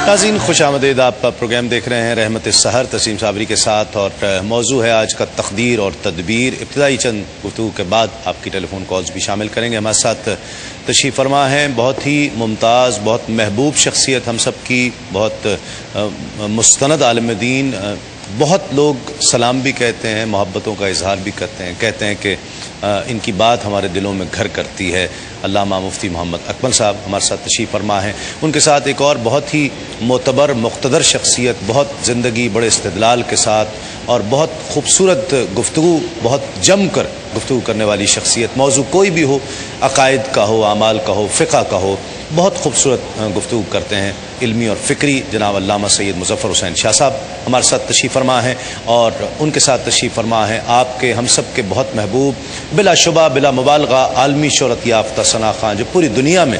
ناظرین خوش آمدید، آپ پروگرام دیکھ رہے ہیں رحمت السحر تسیم صابری کے ساتھ، اور موضوع ہے آج کا تقدیر اور تدبیر۔ ابتدائی چند گفتگو کے بعد آپ کی ٹیلی فون کالز بھی شامل کریں گے۔ ہمارے ساتھ تشریف فرما ہیں بہت ہی ممتاز، بہت محبوب شخصیت ہم سب کی، بہت مستند عالم دین، بہت لوگ سلام بھی کہتے ہیں، محبتوں کا اظہار بھی کرتے ہیں، کہتے ہیں کہ ان کی بات ہمارے دلوں میں گھر کرتی ہے۔ علامہ مفتی محمد اکمل صاحب ہمارے ساتھ تشریف فرما ہیں۔ ان کے ساتھ ایک اور بہت ہی معتبر مقتدر شخصیت، بہت زندگی بڑے استدلال کے ساتھ اور بہت خوبصورت گفتگو، بہت جم کر گفتگو کرنے والی شخصیت، موضوع کوئی بھی ہو، عقائد کا ہو، اعمال کا ہو، فقہ کا ہو، بہت خوبصورت گفتگو کرتے ہیں، علمی اور فکری۔ جناب علامہ سید مظفر حسین شاہ صاحب ہمارے ساتھ تشریف فرما ہیں، اور ان کے ساتھ تشریف فرما ہیں آپ کے ہم سب کے بہت محبوب، بلا شبہ بلا مبالغہ عالمی شہرت یافتہ ثنا خان، جو پوری دنیا میں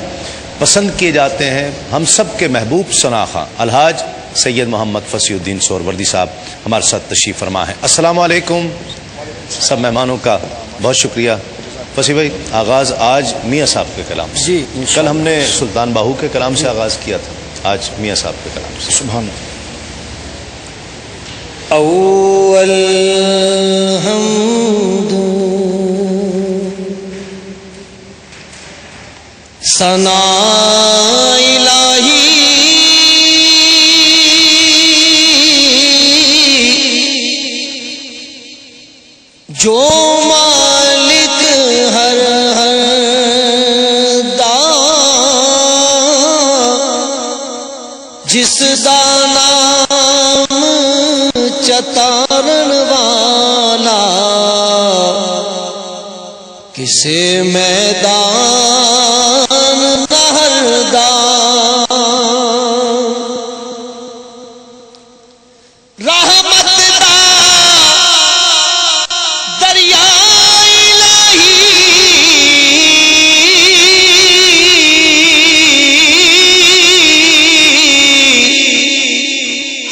پسند کیے جاتے ہیں، ہم سب کے محبوب ثنا خان الحاج سید محمد فصیح الدین سہروردی صاحب ہمارے ساتھ تشریف فرما ہیں۔ السلام علیکم سب مہمانوں کا بہت شکریہ۔ فصیح بھائی، آغاز آج میاں صاحب کے کلام سے، جی کل ہم نے سلطان باہو کے کلام سے آغاز کیا تھا، آج میاں صاحب کے کلام سے۔ سبحان اول حمد ثنا الہی جو مالک ہر جس دا نام چتارن والا، کسے میدان نہردان، رحمت دا دریا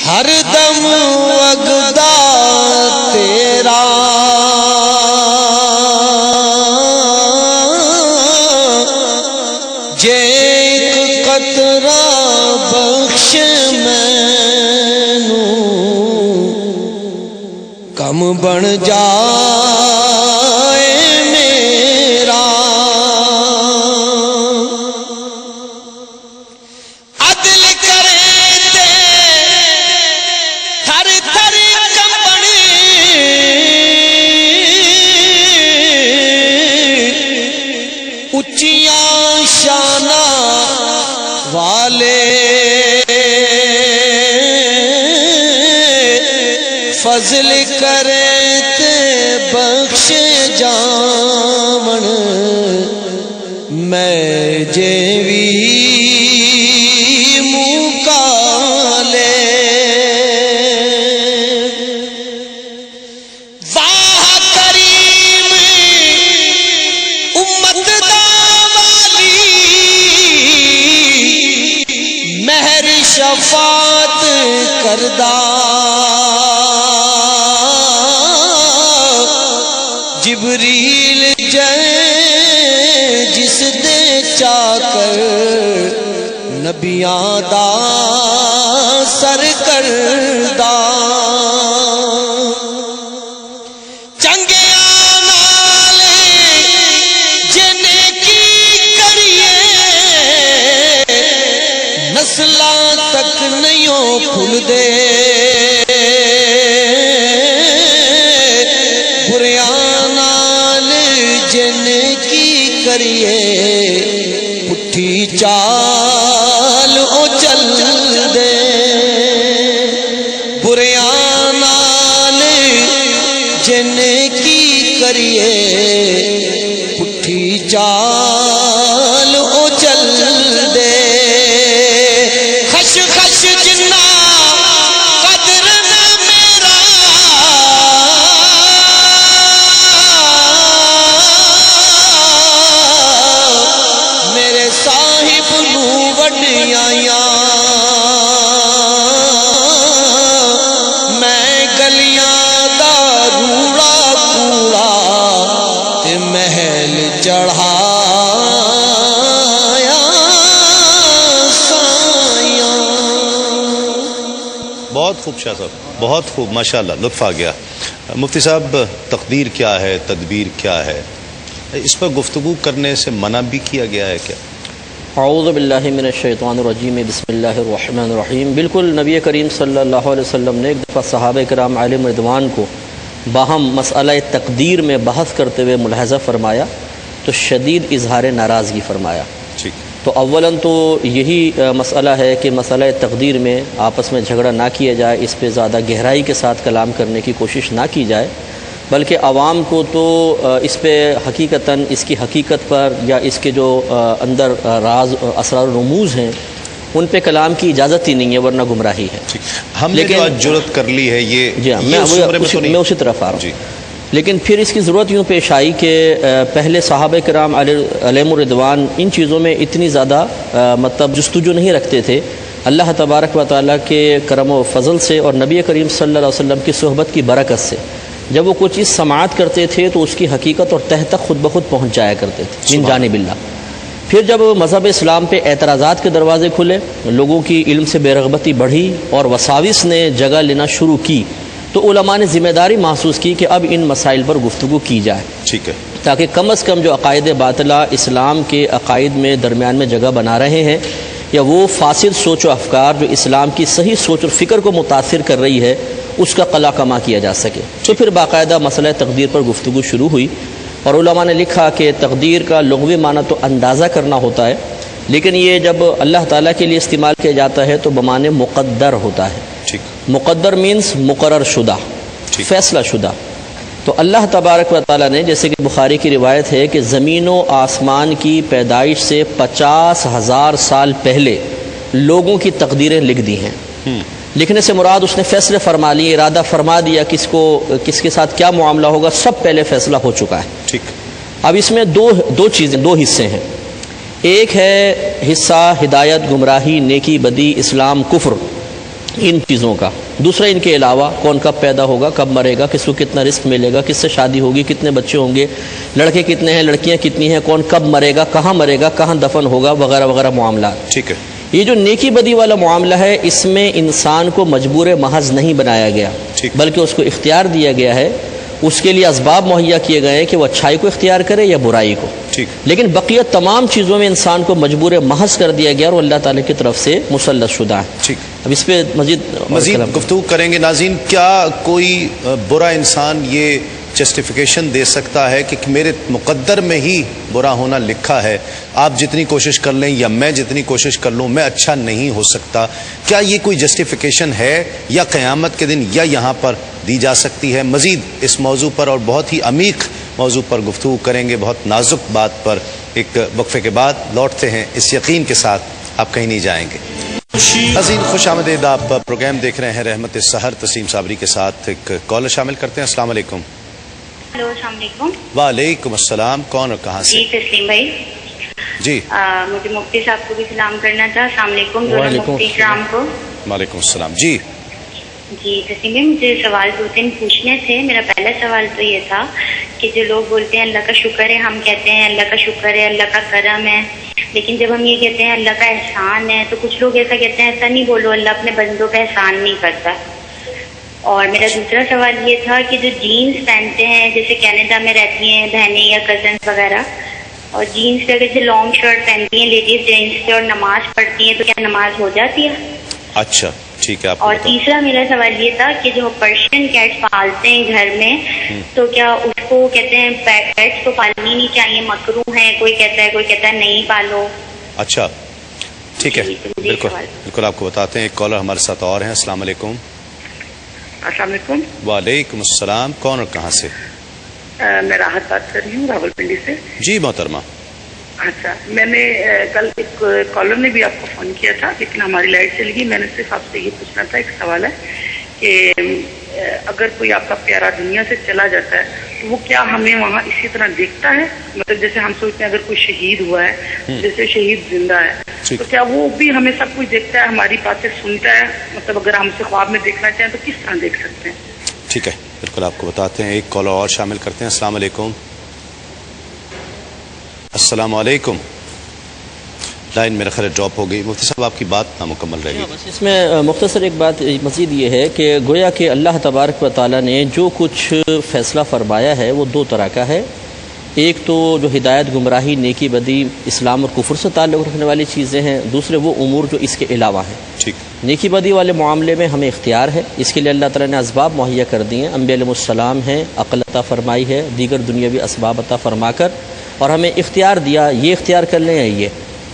ہر دم وگدا تیرا، جے ایک قطرہ بخش مینوں، کم بن جائے میرا، عدل کرے تے تھر تھر کمبنے، اچیاں شاناں والے، فضل کرے تے بخش جاون، میں جیوی مکالے، واہ کریم امت دا والی، مہر شفاعت کردہ، جبریل جس دے چاکر، نبیاں دا سرکردہ، چنگیاں نال جن کی کریے، نسلاں تک نہیں کھل دے، جن کی کریے پٹھی چال او چل دے، بریاں نال جن کی کریے پٹھی چال او چل دے، خش خش جنہ قدر نہ میرا، صاحب نو وڈیاں میں گلیاں دا روڑا کوڑا تے محل چڑھایا سائیاں، بہت خوب شاہ صاحب، بہت خوب، ماشاءاللہ، لطف آ گیا۔ مفتی صاحب، تقدیر کیا ہے، تدبیر کیا ہے، اس پر گفتگو کرنے سے منع بھی کیا گیا ہے کیا؟ اعوذ باللہ من الشیطان الرجیم، بسم اللہ الرحمن الرحیم۔ بالکل نبی کریم صلی اللہ علیہ وسلم نے ایک دفعہ صحابہ کرام علیہم رضوان کو باہم مسئلہ تقدیر میں بحث کرتے ہوئے ملاحظہ فرمایا تو شدید اظہار ناراضگی فرمایا۔ ٹھیک، تو اولاً تو یہی مسئلہ ہے کہ مسئلہ تقدیر میں آپس میں جھگڑا نہ کیا جائے، اس پہ زیادہ گہرائی کے ساتھ کلام کرنے کی کوشش نہ کی جائے، بلکہ عوام کو تو اس پہ حقیقتاً اس کی حقیقت پر یا اس کے جو اندر راز اسرار و رموز ہیں ان پہ کلام کی اجازت ہی نہیں ہے، ورنہ گمراہی ہے۔ ٹھیک، ہم نے جو آج جرأت کر لی ہے یہ جی ہاں، یہ اس عمرے میں تو نہیں؟ میں اسی طرف آ رہا ہوں۔ جی، لیکن پھر اس کی ضرورت یوں پیش آئی کہ پہلے صحابہ کرام علیہم الرضوان ان چیزوں میں اتنی زیادہ مطلب جستجو نہیں رکھتے تھے، اللہ تبارک و تعالیٰ کے کرم و فضل سے اور نبی کریم صلی اللہ علیہ وسلم کی صحبت کی برکت سے جب وہ کوئی چیز سماعت کرتے تھے تو اس کی حقیقت اور تہ تک خود بخود پہنچ جایا کرتے تھے من جانب اللہ۔ پھر جب مذہب اسلام پہ اعتراضات کے دروازے کھلے، لوگوں کی علم سے بے رغبتی بڑھی اور وساوس نے جگہ لینا شروع کی، تو علماء نے ذمہ داری محسوس کی کہ اب ان مسائل پر گفتگو کی جائے، ٹھیک ہے، تاکہ کم از کم جو عقائد باطلہ اسلام کے عقائد میں درمیان میں جگہ بنا رہے ہیں یا وہ فاسد سوچ و افکار جو اسلام کی صحیح سوچ اور فکر کو متاثر کر رہی ہے اس کا قلع کما کیا جا سکے۔ تو پھر باقاعدہ مسئلہ تقدیر پر گفتگو شروع ہوئی، اور علماء نے لکھا کہ تقدیر کا لغوی معنی تو اندازہ کرنا ہوتا ہے، لیکن یہ جب اللہ تعالیٰ کے لیے استعمال کیا جاتا ہے تو بمعنی مقدر ہوتا ہے۔ ٹھیک، مقدر مینس مقرر شدہ، ٹھیک، فیصلہ شدہ۔ تو اللہ تبارک و تعالیٰ نے، جیسے کہ بخاری کی روایت ہے کہ زمین و آسمان کی پیدائش سے 50,000 سال پہلے لوگوں کی تقدیریں لکھ دی ہیں۔ لکھنے سے مراد اس نے فیصلے فرما لیے، ارادہ فرما دیا کس کے ساتھ کیا معاملہ ہوگا، سب پہلے فیصلہ ہو چکا ہے۔ ٹھیک، اب اس میں دو حصے ہیں۔ ایک ہے حصہ ہدایت، گمراہی، نیکی، بدی، اسلام، کفر، ان چیزوں کا۔ دوسرا ان کے علاوہ کون کب پیدا ہوگا، کب مرے گا، کس کو کتنا رزق ملے گا، کس سے شادی ہوگی، کتنے بچے ہوں گے، لڑکے کتنے ہیں، لڑکیاں کتنی ہیں، کون کب مرے گا، کہاں دفن ہوگا، وغیرہ وغیرہ معاملات۔ ٹھیک ہے، یہ جو نیکی بدی والا معاملہ ہے اس میں انسان کو مجبور محض نہیں بنایا گیا، ٹھیک، بلکہ اس کو اختیار دیا گیا ہے، اس کے لیے اسباب مہیا کیے گئے ہیں کہ وہ اچھائی کو اختیار کرے یا برائی کو۔ ٹھیک، لیکن بقیہ تمام چیزوں میں انسان کو مجبور محض کر دیا گیا اور اللہ تعالیٰ کی طرف سے مسلط شدہ ہے۔ ٹھیک، اب اس پہ مزید گفتگو کریں گے۔ ناظرین، کیا کوئی برا انسان یہ جسٹیفیکیشن دے سکتا ہے کہ میرے مقدر میں ہی برا ہونا لکھا ہے، آپ جتنی کوشش کر لیں یا میں جتنی کوشش کر لوں میں اچھا نہیں ہو سکتا؟ کیا یہ کوئی جسٹیفیکیشن ہے یا قیامت کے دن یا یہاں پر دی جا سکتی ہے؟ مزید اس موضوع پر اور بہت ہی عمیق موضوع پر گفتگو کریں گے، بہت نازک بات پر۔ ایک وقفے کے بعد لوٹتے ہیں اس یقین کے ساتھ آپ کہیں نہیں جائیں گے۔ عظیم خوش آمدید، آپ پروگرام دیکھ رہے ہیں رحمت سحر، تسیم صابری کے ساتھ ایک کالر شامل کرتے ہیں۔ السلام علیکم۔ ہلو، السلام علیکم۔ وعلیکم السلام، کون اور کہاں سے؟ جی تسلیم بھائی، جی، مجھے مفتی صاحب کو بھی سلام کرنا تھا۔ السلام علیکم دونوں وعلیکم مفتی کرام کو۔ وعلیکم السلام۔ جی، جی تسلیم بھائی، مجھے سوال دو تین پوچھنے تھے۔ میرا پہلا سوال تو یہ تھا کہ جو لوگ بولتے ہیں اللہ کا شکر ہے، ہم کہتے ہیں اللہ کا شکر ہے، اللہ کا کرم ہے، لیکن جب ہم یہ کہتے ہیں اللہ کا احسان ہے تو کچھ لوگ ایسا کہتے ہیں ایسا نہیں بولو، اللہ اپنے بندوں پہ احسان نہیں کرتا۔ اور میرا دوسرا سوال یہ تھا کہ جو جینز پہنتے ہیں، جیسے کینیڈا میں رہتی ہیں بہنیں یا کزنس وغیرہ، اور جینس پہ جیسے لانگ شرٹ پہنتی ہیں لیڈیز جینس پہ اور نماز پڑھتی ہیں، تو کیا نماز ہو جاتی ہے؟ اچھا ٹھیک ہے، آپ اور بتاؤ۔ تیسرا میرا سوال یہ تھا کہ جو پرشین کیٹس پالتے ہیں گھر میں، تو کیا اس کو کہتے ہیں پیٹس تو پالنی نہیں چاہیے، مکروہ ہیں، کوئی کہتا ہے نہیں پالو۔ اچھا ٹھیک ہے، جی، جی، بالکل سوال۔ بالکل آپ کو بتاتے ہیں۔ ایک کالر ہمارے ساتھ اور ہیں۔ السلام علیکم۔ السلام علیکم، وعلیکم السلام، کون اور کہاں سے؟ میں راحت بات کر رہی ہوں راول پنڈی سے۔ جی محترمہ۔ اچھا، میں نے کل ایک کالر نے بھی آپ کو فون کیا تھا لیکن ہماری لائٹ چلی گئی۔ میں نے صرف آپ سے یہ پوچھنا تھا، ایک سوال ہے کہ اگر کوئی آپ کا پیارا دنیا سے چلا جاتا ہے تو وہ کیا ہمیں وہاں اسی طرح دیکھتا ہے؟ مطلب جیسے ہم سوچتے ہیں اگر کوئی شہید ہوا ہے، جیسے شہید زندہ ہے، تو کیا وہ بھی ہمیں سب کچھ دیکھتا ہے، ہماری باتیں سنتا ہے؟ مطلب اگر ہم اسے خواب میں دیکھنا چاہیں تو کس طرح دیکھ سکتے ہیں؟ ٹھیک ہے، بالکل آپ کو بتاتے ہیں۔ ایک کالر اور شامل کرتے ہیں۔ السلام علیکم۔ السلام علیکم۔ لائن میرا خیال ڈراپ ہو گئی. مفتی صاحب آپ کی بات نامکمل رہ گئی. بس اس میں مختصر ایک بات مزید یہ ہے کہ گویا کہ اللہ تبارک و تعالیٰ نے جو کچھ فیصلہ فرمایا ہے وہ دو طرح کا ہے. ایک تو جو ہدایت، گمراہی، نیکی، بدی، اسلام اور کفر سے تعلق رکھنے والی چیزیں ہیں. دوسرے وہ امور جو اس کے علاوہ ہیں. ٹھیک. نیکی بدی والے معاملے میں ہمیں اختیار ہے، اس کے لیے اللہ تعالیٰ نے اسباب مہیا کر دیے ہیں. انبیاء علیہ السلام ہیں، عقل عطا فرمائی ہے، دیگر دنیاوی اسباب عطا فرما کر اور ہمیں اختیار دیا، یہ اختیار کر لیں یا یہ،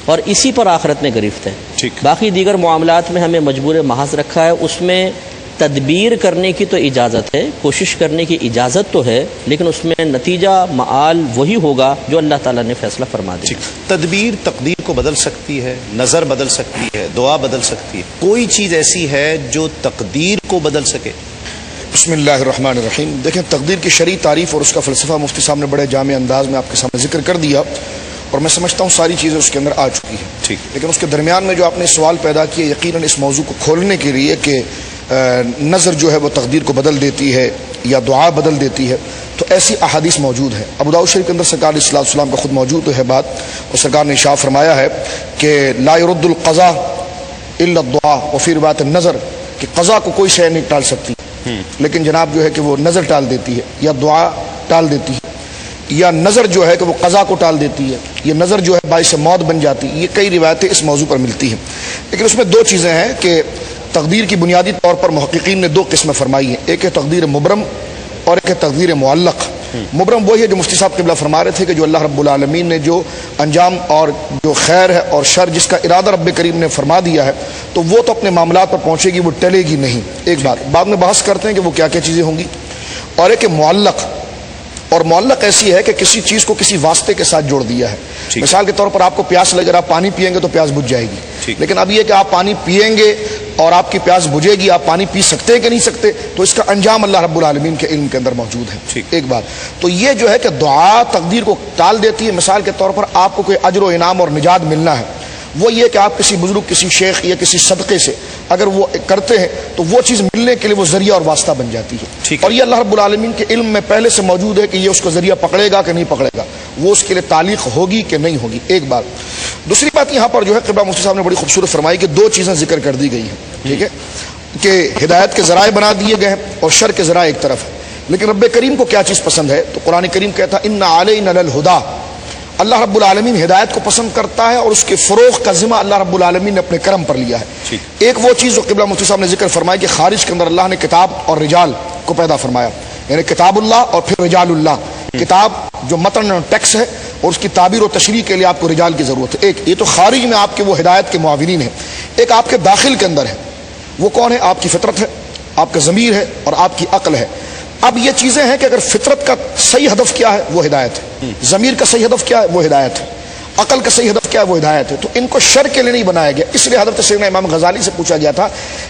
اور اسی پر آخرت میں گرفت ہے. ٹھیک. باقی دیگر معاملات میں ہمیں مجبور محض رکھا ہے. اس میں تدبیر کرنے کی تو اجازت ہے، کوشش کرنے کی اجازت تو ہے، لیکن اس میں نتیجہ معال وہی ہوگا جو اللہ تعالیٰ نے فیصلہ فرما دیا. تدبیر تقدیر کو بدل سکتی ہے، نظر بدل سکتی ہے، دعا بدل سکتی ہے. کوئی چیز ایسی ہے جو تقدیر کو بدل سکے؟ بسم اللہ الرحمن الرحیم. دیکھیں، تقدیر کی شرعی تعریف اور اس کا فلسفہ مفتی صاحب نے بڑے جامع انداز میں آپ کے سامنے ذکر کر دیا، اور میں سمجھتا ہوں ساری چیزیں اس کے اندر آ چکی ہیں. ٹھیک. لیکن اس کے درمیان میں جو آپ نے سوال پیدا کیا، یقیناً اس موضوع کو کھولنے کے لیے کہ نظر جو ہے وہ تقدیر کو بدل دیتی ہے یا دعا بدل دیتی ہے، تو ایسی احادیث موجود ہیں. ابو داؤد شریف کے اندر سرکار علیہ الصلوۃ والسلام کا خود موجود ہے بات، اور سرکار نے ارشاد فرمایا ہے کہ لا يرد القضاء الا الدعاء، وفی روایت النظر، کہ قضا کو کوئی شے نہیں ٹال سکتی لیکن جناب جو ہے کہ وہ نظر ٹال دیتی ہے یا دعا ٹال دیتی ہے، یا نظر جو ہے کہ وہ قضا کو ٹال دیتی ہے، یہ نظر جو ہے باعث موت بن جاتی ہے. یہ کئی روایتیں اس موضوع پر ملتی ہیں. لیکن اس میں دو چیزیں ہیں کہ تقدیر کی بنیادی طور پر محققین نے دو قسمیں فرمائی ہیں. ایک ہے تقدیر مبرم اور ایک ہے تقدیر معلق. مبرم وہی ہے جو مفتی صاحب قبلہ فرما رہے تھے کہ جو اللہ رب العالمین نے جو انجام اور جو خیر ہے اور شر جس کا ارادہ رب کریم نے فرما دیا ہے تو وہ تو اپنے معاملات پر پہنچے گی، وہ ٹلے گی نہیں. ایک بات بعد میں بحث کرتے ہیں کہ وہ کیا کیا چیزیں ہوں گی. اور ایک ہے معلق، اور معلق ایسی ہے کہ کسی چیز کو کسی واسطے کے ساتھ جوڑ دیا ہے. مثال کے طور پر آپ کو پیاس لگ رہا، پانی پیئیں گے تو پیاس بجھ جائے گی. لیکن اب یہ کہ آپ پانی پیئیں گے اور آپ کی پیاس بجھے گی، آپ پانی پی سکتے ہیں کہ نہیں سکتے، تو اس کا انجام اللہ رب العالمین کے علم کے اندر موجود ہے. ایک بات تو یہ جو ہے کہ دعا تقدیر کو ٹال دیتی ہے. مثال کے طور پر آپ کو کوئی اجر و انعام اور نجات ملنا ہے، وہ یہ کہ آپ کسی بزرگ، کسی شیخ یا کسی صدقے سے اگر وہ کرتے ہیں تو وہ چیز ملنے کے لیے وہ ذریعہ اور واسطہ بن جاتی ہے. اور یہ اللہ رب العالمین کے علم میں پہلے سے موجود ہے کہ یہ اس کو ذریعہ پکڑے گا کہ نہیں پکڑے گا، وہ اس کے لیے تعلیق ہوگی کہ نہیں ہوگی. ایک بات. دوسری بات یہاں پر جو ہے قبلہ مفتی صاحب نے بڑی خوبصورت فرمائی کہ دو چیزیں ذکر کر دی گئی ہیں. ٹھیک ہے کہ ہدایت کے ذرائع بنا دیے گئے ہیں اور شر کے ذرائع ایک طرف ہے. لیکن رب کریم کو کیا چیز پسند ہے؟ تو قرآن کریم کہتا ان علینا للہدیٰ. اللہ رب العالمین ہدایت کو پسند کرتا ہے اور اس کے فروغ کا ذمہ اللہ رب العالمین نے اپنے کرم پر لیا ہے. ایک وہ چیز جو قبلہ مفتی صاحب نے ذکر فرمائی کہ خارج کے اندر اللہ نے کتاب اور رجال کو پیدا فرمایا، یعنی کتاب اللہ اور پھر رجال اللہ. کتاب جو متن اور ٹیکس ہے اور اس کی تعبیر و تشریح کے لیے آپ کو رجال کی ضرورت ہے. ایک یہ تو خارج میں آپ کے وہ ہدایت کے معاونین ہیں. ایک آپ کے داخل کے اندر ہے، وہ کون ہے؟ آپ کی فطرت ہے، آپ کا ضمیر ہے اور آپ کی عقل ہے. اب یہ چیزیں ہیں کہ اگر فطرت کا صحیح ہدف کیا ہے وہ ہدایت ہے، ضمیر کا صحیح ہدف کیا ہے وہ ہدایت ہے، عقل کا صحیح ہدف کیا ہے وہ ہدایت ہے. تو ان کو شر کے لیے نہیں بنایا گیا. اس لیے حضرت سیدنا امام غزالی سے پوچھا گیا تھا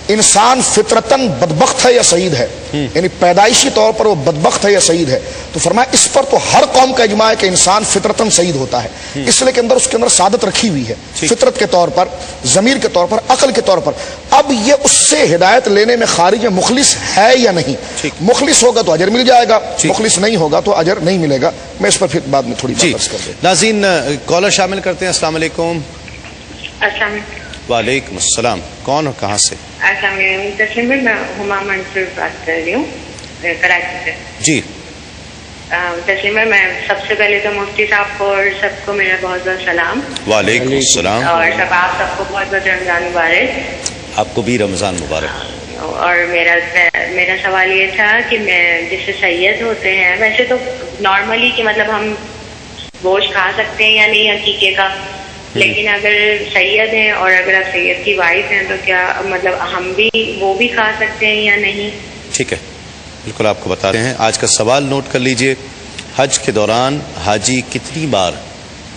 انسان فطرتاً بدبخت ہے یا سعید ہے، یعنی پیدائشی طور پر وہ بدبخت ہے یا سعید ہے؟ تو فرمایا اس پر تو ہر قوم کا اجماع ہے کہ انسان فطرتاً سعید ہوتا ہے، اس لیے کہ اس کے اندر سعادت رکھی ہوئی ہے فطرت کے طور پر، ضمیر کے طور پر، عقل کے طور پر. اب یہ اس سے ہدایت لینے میں خارج میں مخلص ہے یا نہیں؟ مخلص ہوگا تو اجر مل جائے گا، مخلص نہیں ہوگا تو اجر نہیں ملے گا. میں اس پر پھر بعد میں تھوڑی بات کر دیں. ناظرین کالر شامل کرتے ہیں. السلام علیکم. السلام علیکم. وعلیکم السلام. کون اور کہاں سے؟ السلام علیکم. تسلیم بھائی، میں ہما منصور بات کر رہی ہوں کراچی سے. جی تسلیم بھائی، میں سب سے پہلے تو مفتی صاحب کو اور سب کو میرا بہت بہت سلام. وعلیکم السلام. اور سب آپ سب کو بہت بہت رمضان مبارک. آپ کو بھی رمضان مبارک. اور میرا سوال یہ تھا کہ میں جیسے سید ہوتے ہیں ویسے تو نارملی کہ مطلب ہم گوشت کھا سکتے ہیں یا نہیں عقیقے کا، لیکن اگر سید ہیں اور اگر آپ سید کی وائف ہیں تو کیا مطلب ہم بھی وہ بھی کھا سکتے ہیں یا نہیں؟ ٹھیک ہے، بالکل آپ کو بتاتے ہیں. آج کا سوال نوٹ کر لیجئے. حج کے دوران حاجی کتنی بار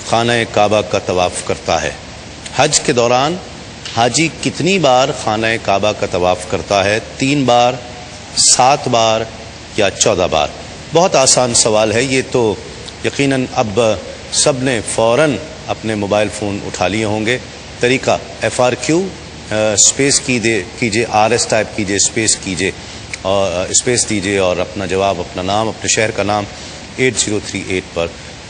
خانہ کعبہ کا طواف کرتا ہے؟ حج کے دوران حاجی کتنی بار خانہ کعبہ کا طواف کرتا ہے؟ 3 بار، 7 بار یا 14 بار؟ بہت آسان سوال ہے یہ تو. یقیناً اب سب نے فوراً اپنے موبائل فون اٹھا لیے ہوں گے. طریقہ FRQ اسپیس کیجئے، RS ٹائپ کیجئے، اسپیس کیجئے اور اسپیس دیجئے اور اپنا جواب، اپنا نام، اپنے شہر کا نام 8038 پر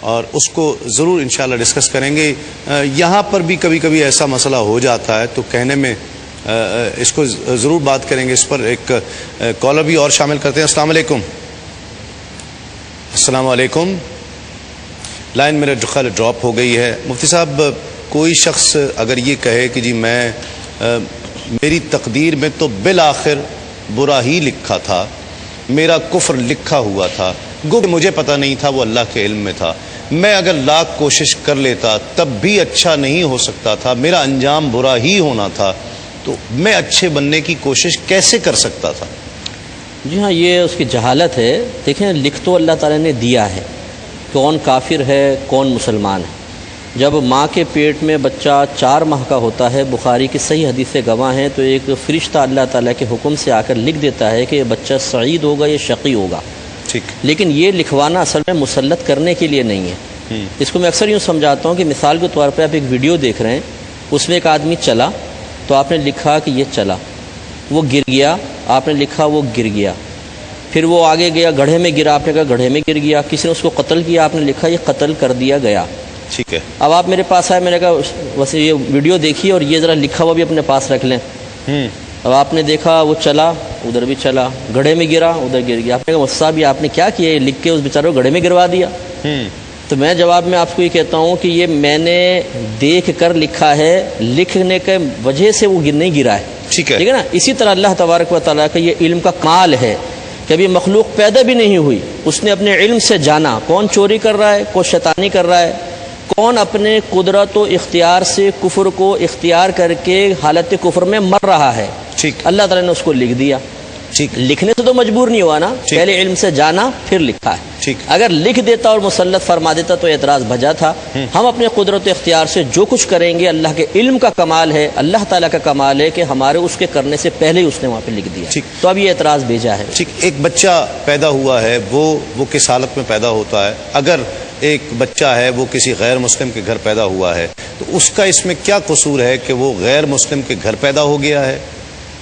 اور اس کو ضرور انشاءاللہ ڈسکس کریں گے. یہاں پر بھی کبھی کبھی ایسا مسئلہ ہو جاتا ہے تو کہنے میں اس کو ضرور بات کریں گے. اس پر ایک کالر بھی اور شامل کرتے ہیں. السلام علیکم. السلام علیکم. لائن میرا خیال ڈراپ ہو گئی ہے. مفتی صاحب کوئی شخص اگر یہ کہے کہ جی میں میری تقدیر میں تو بالآخر برا ہی لکھا تھا, میرا کفر لکھا ہوا تھا, گو مجھے پتہ نہیں تھا, وہ اللہ کے علم میں تھا, میں اگر لاکھ کوشش کر لیتا تب بھی اچھا نہیں ہو سکتا تھا, میرا انجام برا ہی ہونا تھا, تو میں اچھے بننے کی کوشش کیسے کر سکتا تھا؟ جی ہاں, یہ اس کی جہالت ہے. دیکھیں لکھ تو اللہ تعالیٰ نے دیا ہے, کون کافر ہے کون مسلمان ہے. جب ماں کے پیٹ میں بچہ 4 ماہ کا ہوتا ہے, بخاری کی صحیح حدیث سے گواہ ہیں, تو ایک فرشتہ اللہ تعالیٰ کے حکم سے آ کر لکھ دیتا ہے کہ یہ بچہ سعید ہوگا یا شقی ہوگا. ٹھیک. لیکن یہ لکھوانا اصل میں مسلط کرنے کے لیے نہیں ہے. اس کو میں اکثر یوں سمجھاتا ہوں کہ مثال کے طور پہ آپ ایک ویڈیو دیکھ رہے ہیں, اس میں ایک آدمی چلا تو آپ نے لکھا کہ یہ چلا, وہ گر گیا, آپ نے لکھا وہ گر گیا, پھر وہ آگے گیا گڑھے میں گرا, آپ نے کہا گڑھے میں گر گیا, کسی نے اس کو قتل کیا, آپ نے لکھا یہ قتل کر دیا گیا. ٹھیک ہے. اب آپ میرے پاس آئے, میں نے کہا ویسے یہ ویڈیو دیکھیے اور یہ ذرا لکھا ہوا بھی اپنے پاس رکھ لیں. اب آپ نے دیکھا وہ چلا, ادھر بھی چلا, گڑھے میں گرا, ادھر گر گیا. آپ نے کہا مفتی صاحب یہ آپ نے کیا کیا, یہ لکھ کے اس بیچارے کو گڑھے میں گروا دیا. تو میں جواب میں آپ کو یہ کہتا ہوں کہ یہ میں نے دیکھ کر لکھا ہے, لکھنے کے وجہ سے وہ نہیں گرا ہے. ٹھیک ہے نا. اسی طرح اللہ تبارک و تعالیٰ کا یہ علم کا کمال ہے کہ ابھی مخلوق پیدا بھی نہیں ہوئی, اس نے اپنے علم سے جانا کون چوری کر رہا ہے, کون شیطانی کر رہا ہے, کون اپنے قدرت و اختیار سے کفر کو اختیار کر کے حالت کفر میں مر رہا ہے. ٹھیک. اللہ تعالیٰ نے اس کو لکھ دیا. ٹھیک. لکھنے سے تو مجبور نہیں ہوا نا, پہلے علم سے جانا پھر لکھا ہے. ٹھیک. اگر لکھ دیتا اور مسلط فرما دیتا تو اعتراض بجا تھا. ہم اپنے قدرت و اختیار سے جو کچھ کریں گے اللہ کے علم کا کمال ہے, اللہ تعالیٰ کا کمال ہے کہ ہمارے اس کے کرنے سے پہلے ہی اس نے وہاں پہ لکھ دیا. ٹھیک. تو اب یہ اعتراض بھیجا ہے. ٹھیک. ایک بچہ پیدا ہوا ہے, وہ کس حالت میں پیدا ہوتا ہے؟ اگر ایک بچہ ہے وہ کسی غیر مسلم کے گھر پیدا ہوا ہے تو اس کا اس میں کیا قصور ہے کہ وہ غیر مسلم کے گھر پیدا ہو گیا ہے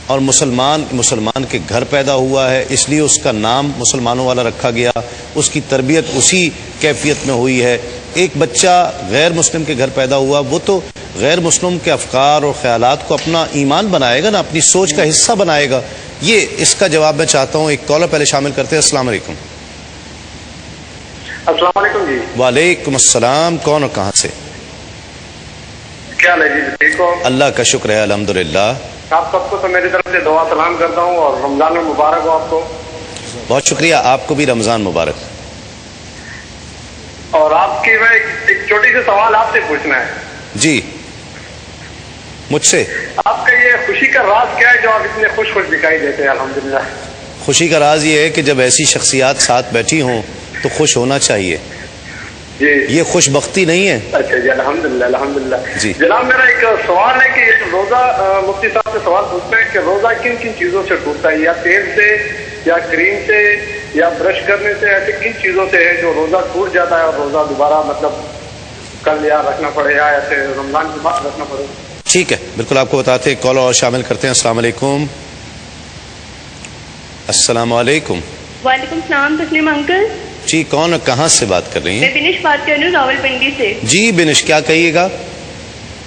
اور مسلمان کے گھر پیدا ہوا ہے, اس لیے اس کا نام مسلمانوں والا رکھا گیا, اس کی تربیت اسی کیفیت میں ہوئی ہے. ایک بچہ غیر مسلم کے گھر پیدا ہوا, وہ تو غیر مسلم کے افکار اور خیالات کو اپنا ایمان بنائے گا نا, اپنی سوچ کا حصہ بنائے گا. یہ اس کا جواب میں چاہتا ہوں. ایک کالر پہلے شامل کرتے ہیں. السلام علیکم. السلام علیکم جی. وعلیکم السلام. کون اور کہاں سے؟ کیا حال ہے جی؟ ٹھیک ہو؟ اللہ کا شکر ہے, الحمدللہ. آپ سب کو تو میری طرف سے دعا سلام کرتا ہوں اور رمضان میں مبارک ہو آپ کو. بہت شکریہ, آپ کو بھی رمضان مبارک. اور آپ کی میں ایک چھوٹی سی سوال آپ سے پوچھنا ہے. جی مجھ سے. آپ کا یہ خوشی کا راز کیا ہے جو آپ اتنے خوش دکھائی دیتے ہیں؟ الحمدللہ. خوشی کا راز یہ ہے کہ جب ایسی شخصیات ساتھ بیٹھی ہوں تو خوش ہونا چاہیے. جی یہ خوش بختی نہیں ہے. اچھا جی, الحمدللہ الحمدللہ. جی جناب, میرا ایک سوال ہے کہ روزہ, مفتی صاحب سے سوال پوچھنا ہے کہ روزہ کن کن چیزوں سے ٹوٹتا ہے, یا تیل سے یا کریم سے یا برش کرنے سے, ایسے کن چیزوں سے ہے جو روزہ ٹوٹ جاتا ہے اور روزہ دوبارہ مطلب کل یا رکھنا پڑے یا ایسے رمضان کے بعد رکھنا پڑے؟ ٹھیک ہے, بالکل آپ کو بتاتے ہیں. کال اور شامل کرتے ہیں. السلام علیکم. السلام علیکم. وعلیکم السلام. تسلیم انکل. جی کون اور کہاں سے بات کر رہی میں ہیں؟ بنش بات کر رہی ہوں راول پنڈی سے. جی بنش, کیا کہیے گا؟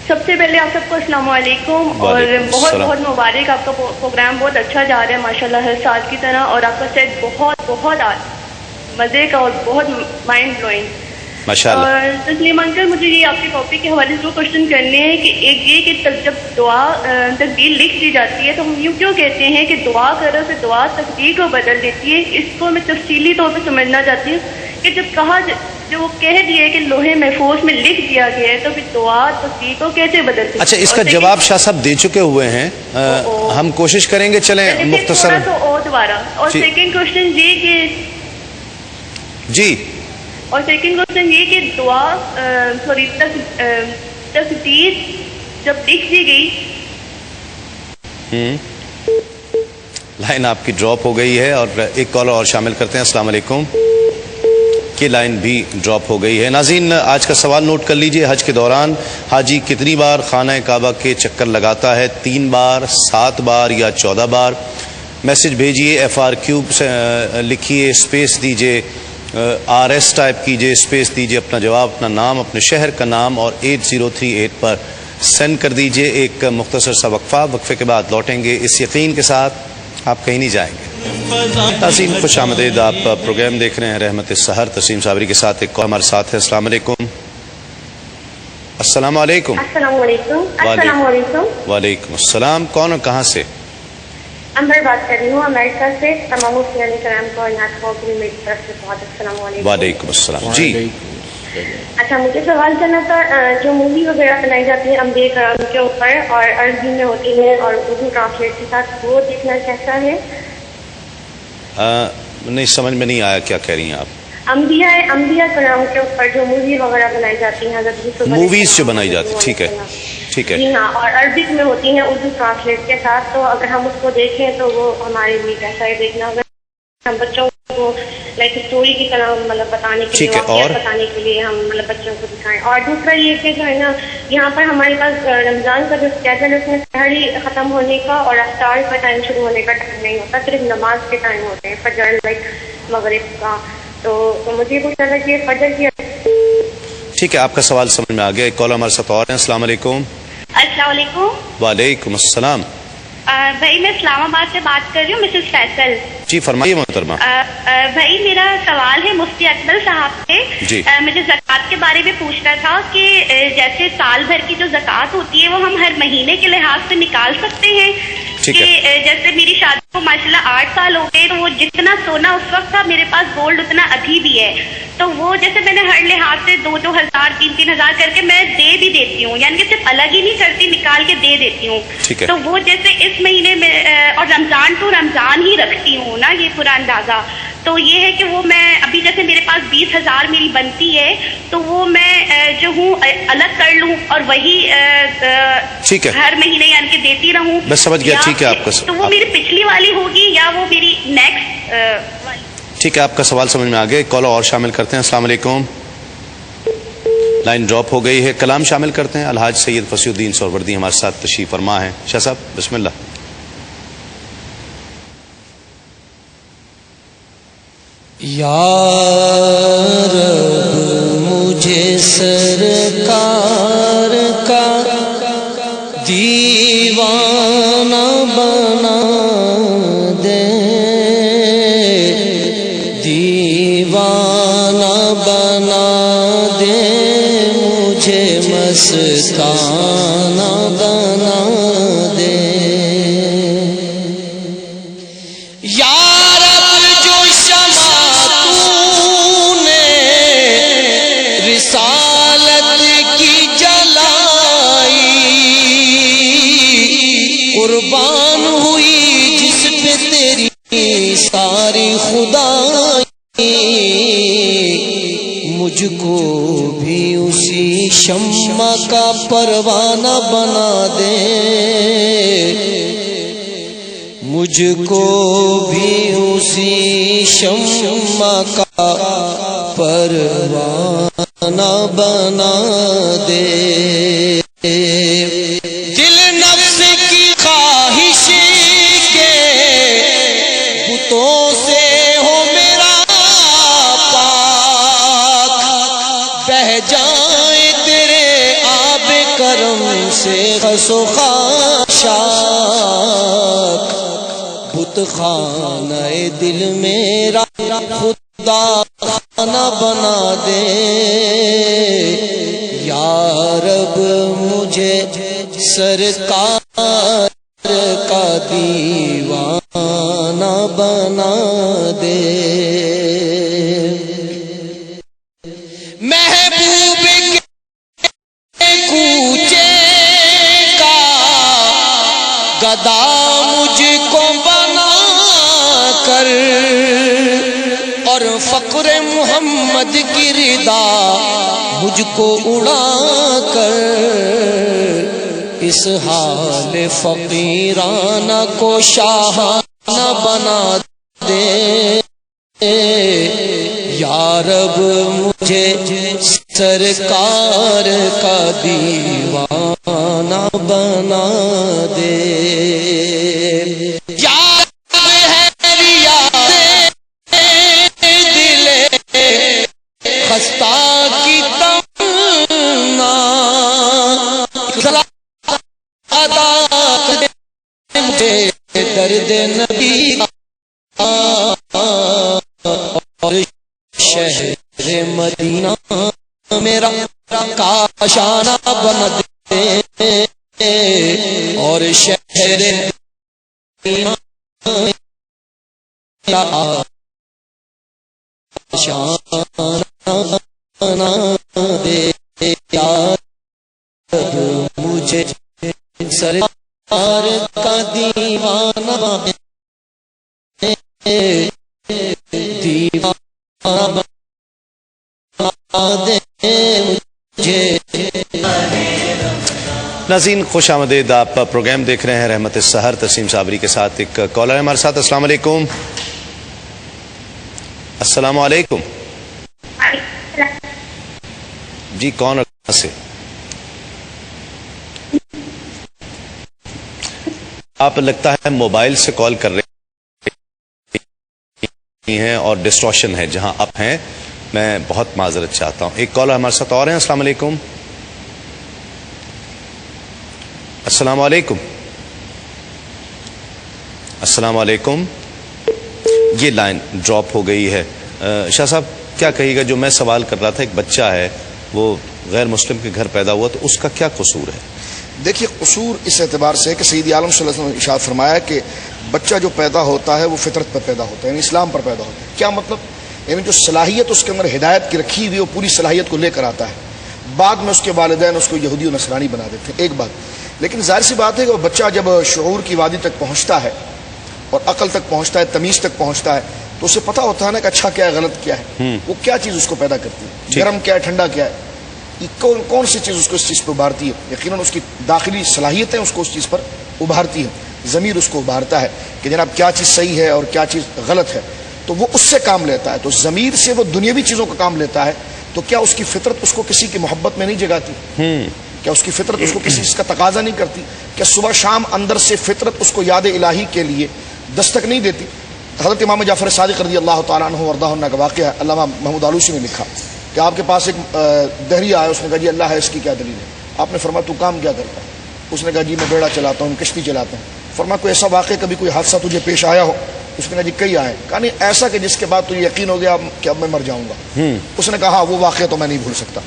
سب سے پہلے آپ سب کو السلام علیکم, اور بہت بہت مبارک. آپ کا پروگرام بہت اچھا جا رہا ہے ماشاءاللہ ہر سال کی طرح, اور آپ کا سیٹ بہت بہت مزے کا اور بہت مائنڈ بلوئنگ ماشاءاللہ. اور تسلیم انکل, مجھے یہ آپ کے ٹاپک کے حوالے سے دو کوشچن کرنے ہیں کہ ایک یہ کہ جب دعا تقدیر لکھ دی جاتی ہے تو ہم یوں کیوں کہتے ہیں کہ دعا کرو پھر دعا تقدیر کو بدل دیتی ہے؟ اس کو میں تفصیلی طور پہ سمجھنا چاہتی ہوں کہ جب کہا جو وہ کہہ دیا ہے کہ لوہے محفوظ میں لکھ دیا گیا ہے تو پھر دعا تقدیر کو کیسے بدلتی ہے؟ اچھا, اس کا جواب شاہ صاحب دے چکے ہوئے ہیں, ہم کوشش کریں گے. چلیں مختصر دوبارہ. اور سیکنڈ کوشچن یہ کہ جی اور سیکنڈ کوشچن یہ کہ دعا سوری تقدیر جب لکھ دی گئی. لائن آپ کی ڈراپ ہو گئی ہے, اور ایک کالر اور شامل کرتے ہیں. السلام علیکم. کی لائن بھی ڈراپ ہو گئی ہے. ناظرین, آج کا سوال نوٹ کر لیجئے. حج کے دوران حاجی کتنی بار خانہ کعبہ کے چکر لگاتا ہے؟ 3 بار, 7 بار یا 14 بار؟ میسج بھیجیے, FRQ سے لکھیے, اسپیس دیجیے, RS ٹائپ کیجئے، اسپیس دیجئے، اپنا جواب، اپنا نام، اپنے شہر کا نام اور 8038 پر سینڈ کر دیجئے. ایک مختصر سا وقفے کے بعد لوٹیں گے اس یقین کے ساتھ آپ کہیں نہیں جائیں گے. ناظرین خوش آمدید، آپ پروگرام دیکھ رہے ہیں رحمت السحر. تسیم صابری کے ساتھ ایک ہمارے ساتھ ہے. السلام علیکم. السلام علیکم. السلام علیکم. السلام علیکم. وعلیکم السلام. کون اور کہاں سے؟ امبر بات کر رہی ہوں امریکہ سے. تمام مفتیان کرام کو اور نعت خواہوں کو بھی میری طرف سے بہت السلام علیکم. وعلیکم السلام. جی اچھا، مجھے سوال کرنا تھا، جو مووی وغیرہ بنائی جاتی ہیں انبیاء کرام کے اوپر اور عربی میں ہوتی ہیں اور اردو ٹرانسلیٹ کے ساتھ، وہ دیکھنا کیسا ہے؟ نہیں سمجھ میں نہیں آیا کیا کہہ رہی ہیں آپ. انبیاء کرام کے اوپر جو مووی وغیرہ بنائی جاتی ہیں، موویز جو بنائی جاتی، ٹھیک ہے ٹھیک ہے. جی ہاں، اور عربک میں ہوتی ہیں اردو ٹرانسلیٹ کے ساتھ، تو اگر ہم اس کو دیکھیں تو وہ ہمارے لیے کیسا ہے دیکھنا ہوگا؟ ہم بچوں کو لائک اسٹوری کی طرح مطلب بتانے کے لیے، واقعات بتانے کے لیے ہم مطلب بچوں کو دکھائیں. اور دوسرا یہ کہ جو ہے نا، یہاں پر ہمارے پاس رمضان کا جو اسکیجول ہے اس میں سحری ختم ہونے کا اور افطار کا ٹائم شروع ہونے کا ٹائم نہیں ہوتا، صرف نماز کے ٹائم ہوتے ہیں، فجر لائک مغرب کا. تو مجھے پوچھنا تھا کہ فجر کی. ٹھیک ہے، آپ کا سوال سمجھ میں آ گیا. ایک کال ہمارے ساتھ اور ہیں. السلام علیکم. السلام علیکم. وعلیکم السلام. بھائی میں اسلام آباد سے بات کر رہی ہوں، مسز فیصل. جی فرمائیے محترمہ. بھائی میرا سوال ہے مفتی اکمل صاحب سے. جی مجھے زکوٰۃ کے بارے میں پوچھنا تھا کہ جیسے سال بھر کی جو زکوٰۃ ہوتی ہے وہ ہم ہر مہینے کے لحاظ سے نکال سکتے ہیں کہ جیسے میری شادی کو ماشاءاللہ 8 سال ہو گئے، تو وہ جتنا سونا اس وقت تھا میرے پاس گولڈ اتنا ابھی بھی ہے، تو وہ جیسے میں نے ہر لحاظ سے 2-2 ہزار 3-3 ہزار کر کے میں دے بھی دیتی ہوں، یعنی کہ صرف الگ ہی نہیں کرتی، نکال کے دے دیتی ہوں. تو وہ جیسے اس مہینے میں اور رمضان ٹو رمضان ہی رکھتی ہوں نا، یہ پورا اندازہ. تو یہ ہے کہ وہ میں ابھی جیسے میرے پاس 20 ہزار میری بنتی ہے، تو وہ میں جو ہوں الگ کر لوں اور وہی ہر مہینے یعنی کہ دیتی رہوں. میں سمجھ گیا. ٹھیک ہے، آپ کا تو وہ میری پچھلی والی ہوگی یا وہ میری نیکسٹ والی؟ ٹھیک ہے، آپ کا سوال سمجھ میں آ گیا. کال اور شامل کرتے ہیں. السلام علیکم. لائن ڈراپ ہو گئی ہے. کلام شامل کرتے ہیں. الحاج سید فصیح الدین سہروردی ہمارے ساتھ تشریف فرما ہے. شاہ صاحب بسم اللہ. یا رب مجھے سرکار کا دیوانہ بنا دے، دیوانہ بنا دے، مجھے مستانہ بنا دے. قربان ہوئی جس پہ تیری ساری خدائی، مجھ کو بھی اسی شمع کا پروانہ بنا دے، مجھ کو بھی اسی شمع کا پروانہ بنا دے. خسو خاشاک بت خانہ دل میرا خدا خانہ بنا دے. یا رب مجھے سرکار کا دیوانہ بنا دے. محبوب کے کوچے گدا مجھ کو بنا کر اور فقر محمد کی ردا مجھ کو اڑا کر، اس حال فقیرانہ کو شاہانہ بنا دے. یا رب مجھے سرکار کا دیوانہ بنا دے. یا ہے ریاض دل میرا کاشانہ بنا دے اور شہر کاشانہ بنا دے مجھے سرکار کا دیوانہ دیوانہ بنا دے مجھے. ناظرین خوش آمدید. آپ پروگرام دیکھ رہے ہیں رحمت السحر. تسیم صابری کے ساتھ ایک کالر ہے ہمارے ساتھ. السلام علیکم. السلام علیکم. جی کون اور کہاں سے؟ آپ لگتا ہے موبائل سے کال کر رہے ہیں اور ڈسٹورشن ہے جہاں آپ ہیں. میں بہت معذرت چاہتا ہوں. ایک کالر ہمارے ساتھ اور ہیں. السلام علیکم. السلام علیکم. السلام علیکم. یہ لائن ڈراپ ہو گئی ہے. شاہ صاحب کیا کہیے گا؟ جو میں سوال کر رہا تھا، ایک بچہ ہے وہ غیر مسلم کے گھر پیدا ہوا، تو اس کا کیا قصور ہے؟ دیکھیے قصور اس اعتبار سے کہ سید عالم صلی اللہ علیہ وسلم نے ارشاد فرمایا کہ بچہ جو پیدا ہوتا ہے وہ فطرت پر پیدا ہوتا ہے، یعنی اسلام پر پیدا ہوتا ہے. کیا مطلب؟ یعنی جو صلاحیت اس کے اندر ہدایت کی رکھی ہوئی وہ پوری صلاحیت کو لے کر آتا ہے. بعد میں اس کے والدین اس کو یہودی و نصرانی بنا دیتے ہیں. ایک بات. لیکن ظاہر سی بات ہے کہ وہ بچہ جب شعور کی وادی تک پہنچتا ہے اور عقل تک پہنچتا ہے، تمیز تک پہنچتا ہے، تو اسے پتہ ہوتا ہے نا کہ اچھا کیا ہے، غلط کیا ہے. وہ کیا چیز اس کو پیدا کرتی ہے، گرم کیا ہے، ٹھنڈا کیا ہے، کون سی چیز اس کو اس چیز پہ ابھارتی ہے. یقیناً اس کی داخلی صلاحیتیں اس کو اس چیز پر ابھارتی ہیں. ضمیر اس کو ابھارتا ہے کہ جناب کیا چیز صحیح ہے اور کیا چیز غلط ہے، تو وہ اس سے کام لیتا ہے. تو ضمیر سے وہ دنیاوی چیزوں کا کام لیتا ہے. تو کیا اس کی فطرت اس کو کسی کی محبت میں نہیں جگاتی؟ کیا اس کی فطرت اس کو کسی چیز کا تقاضا نہیں کرتی؟ کیا صبح شام اندر سے فطرت اس کو یاد الہی کے لیے دستک نہیں دیتی؟ حضرت امام جعفر صادق رضی اللہ تعالیٰ عنہ وارضہ عنہ کا واقعہ ہے. علامہ محمود آلوسی نے لکھا کہ آپ کے پاس ایک دہریہ آیا. اس نے کہا جی اللہ ہے، اس کی کیا دلیل ہے؟ آپ نے فرمایا تو کام کیا کرتا ہے؟ اس نے کہا جی میں بیڑا چلاتا ہوں، کشتی چلاتا ہوں. فرمایا کوئی ایسا واقعہ، کبھی کوئی حادثہ تجھے پیش آیا ہو؟ اس نے کہا جی کئی آئے. کہا نہیں ایسا کہ جس کے بعد تجھے یقین ہو گیا کہ اب میں مر جاؤں گا. اس نے کہا وہ واقعہ تو میں نہیں بھول سکتا،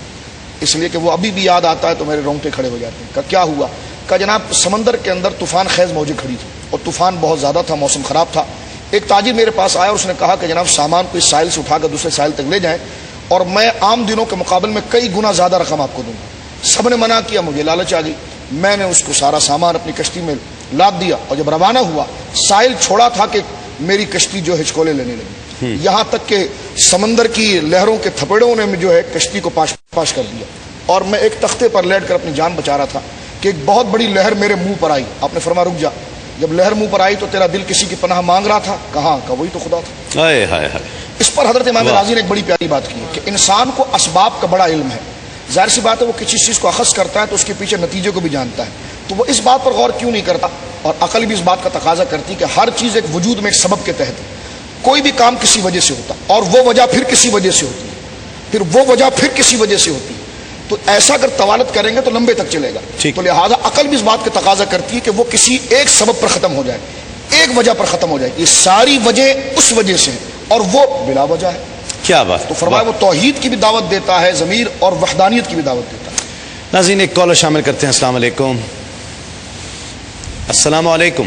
اس لیے کہ وہ ابھی بھی یاد آتا ہے تو میرے رونگٹے کھڑے ہو جاتے ہیں. کہا کیا ہوا؟ کہا جناب سمندر کے اندر طوفان خیز موجیں کھڑی تھی اور طوفان بہت زیادہ تھا، موسم خراب تھا. ایک تاجر میرے پاس آیا اور اس نے کہا کہ جناب سامان کو اس ساحل سے اٹھا کر دوسرے ساحل تک لے جائیں اور میں عام دنوں کے مقابل میں کئی گنا زیادہ رقم آپ کو دوں گا. سب نے منع کیا، مجھے لالچ آ گئی. میں نے اس کو سارا سامان اپنی کشتی میں لاد دیا اور جب روانہ ہوا ساحل چھوڑا تھا کہ میری کشتی جو ہے ہچکولے لینے لگی. یہاں تک کہ سمندر کی لہروں کے تھپڑوں نے جو ہے کشتی کو پاش پاش کر دیا اور میں ایک تختے پر لیٹ کر اپنی جان بچا رہا تھا کہ ایک بہت بڑی لہر میرے منہ پر آئی. آپ نے فرمایا رک جا. جب لہر منہ پر آئی تو تیرا دل کسی کی پناہ مانگ رہا تھا. کہاں؟ کہ وہی تو خدا تھا. اس پر حضرت امام راضی نے ایک بڑی پیاری بات کی کہ انسان کو اسباب کا بڑا علم ہے. ظاہر سی بات ہے وہ کسی چیز کو اخذ کرتا ہے تو اس کے پیچھے نتیجے کو بھی جانتا ہے. تو وہ اس بات پر غور کیوں نہیں کرتا؟ اور عقل بھی اس بات کا تقاضا کرتی کہ ہر چیز ایک وجود میں ایک سبب کے تحت ہے. کوئی بھی کام کسی وجہ سے ہوتا اور وہ وجہ پھر کسی وجہ سے ہوتی ہے، پھر وہ وجہ پھر کسی وجہ سے ہوتی ہے. تو ایسا اگر توالت کریں گے تو لمبے تک چلے گا. تو لہٰذا عقل بھی اس بات کا تقاضا کرتی ہے کہ وہ کسی ایک سبب پر ختم ہو جائے، ایک وجہ پر ختم ہو جائے. یہ ساری وجہ اس وجہ سے اور وہ بلا وجہ ہے. کیا بات. تو فرمایا وہ توحید کی بھی دعوت دیتا ہے ضمیر اور وحدانیت کی بھی دعوت دیتا ہے. ناظرین ایک کالر شامل کرتے ہیں. السلام علیکم. السلام علیکم.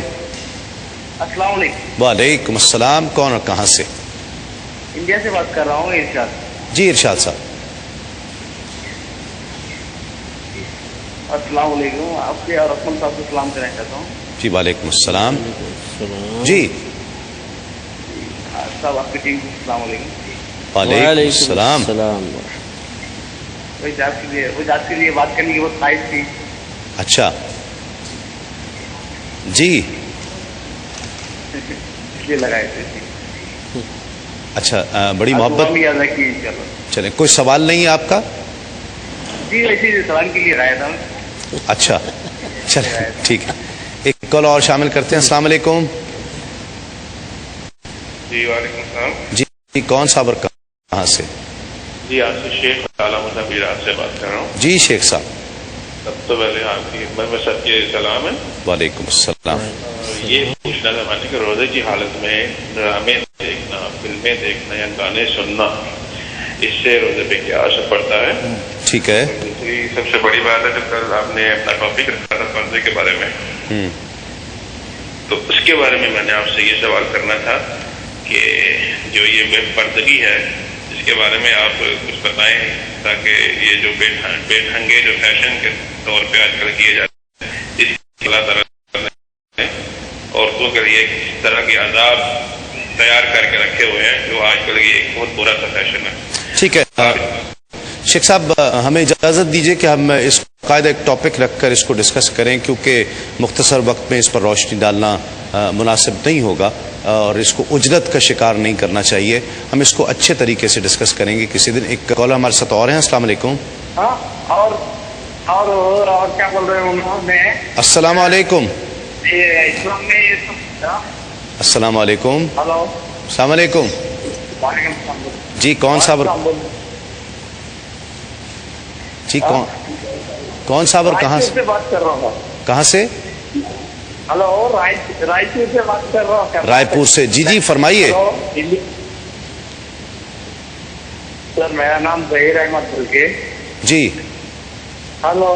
السلام علیکم. وعلیکم السلام. کون اور کہاں سے؟ انڈیا سے بات کر رہا ہوں. ارشاد. جی ارشاد صاحب. السلام علیکم. آپ کے اور رحمان صاحب کو سلام کرنا چاہتا ہوں. جی وعلیکم السلام. جی صاحب آپ کی ٹیم کو السلام علیکم. وعلیکم السلام. وہ جات کے لیے بات کرنے کی بہت خواہش تھی. اچھا جی اس لیے لگائے تھے. اچھا بڑی محبت. چلیں کوئی سوال نہیں ہے آپ کا؟ جی اسی سوال کے لیے آیا تھا. اچھا چلیں ٹھیک ہے. ایک کال اور شامل کرتے ہیں. السلام علیکم. جی وعلیکم السلام. جی کون صاحب اور کہاں سے؟ جی آصف شیخ علامہ صاحب سے بات کر رہا ہوں. جی شیخ صاحب. سب سے پہلے آپ کی خدمت میں سب کے سلام ہے. وعلیکم السلام. یہ پوچھنا تھا میں کہ روزے کی حالت میں ڈرامے دیکھنا، فلمیں دیکھنا یا گانے سننا اس سے روزے پہ کیا اثر پڑتا ہے؟ ٹھیک ہے. دوسری سب سے بڑی بات ہے کہ کل آپ نے اپنا ٹاپک رکھا تھا پردے کے بارے میں، تو اس کے بارے میں نے آپ سے یہ سوال کرنا تھا کہ جو یہ بے پردگی ہے اس کے بارے میں آپ کچھ بتائیں، تاکہ یہ جو بے ڈھنگے جو فیشن کے طور پہ آج کل کیے جاتے ہیں، اس اللہ تعالیٰ نے عورتوں کے لیے اس طرح کے عذاب تیار کر کے رکھے ہوئے ہیں جو آج کل یہ ایک بہت برا سا فیشن ہے. ٹھیک ہے شیخ صاحب، ہمیں اجازت دیجیے کہ ہم اس قاعدہ ایک ٹاپک رکھ کر اس کو ڈسکس کریں، کیونکہ مختصر وقت میں اس پر روشنی ڈالنا مناسب نہیں ہوگا اور اس کو اجرت کا شکار نہیں کرنا چاہیے. ہم اس کو اچھے طریقے سے ڈسکس کریں گے کسی دن. ایک کالر ہمارے ساتھ اور ہیں. السلام علیکم. اور کیا بول رہے ہیں انہوں نے؟ السلام علیکم. اسلام میں یہ سب. السلام علیکم. ہلو. السلام علیکم. وعلیکم السلام. جی کون صاحب؟ جی کون صاحب اور کہاں سے بات کر رہا ہوں؟ کہاں سے؟ ہلو، رائے پور سے بات کر رہا ہوں. رائے پور سے. جی جی فرمائیے. سر میرا نام ظہیر احمد بلکہ. جی ہلو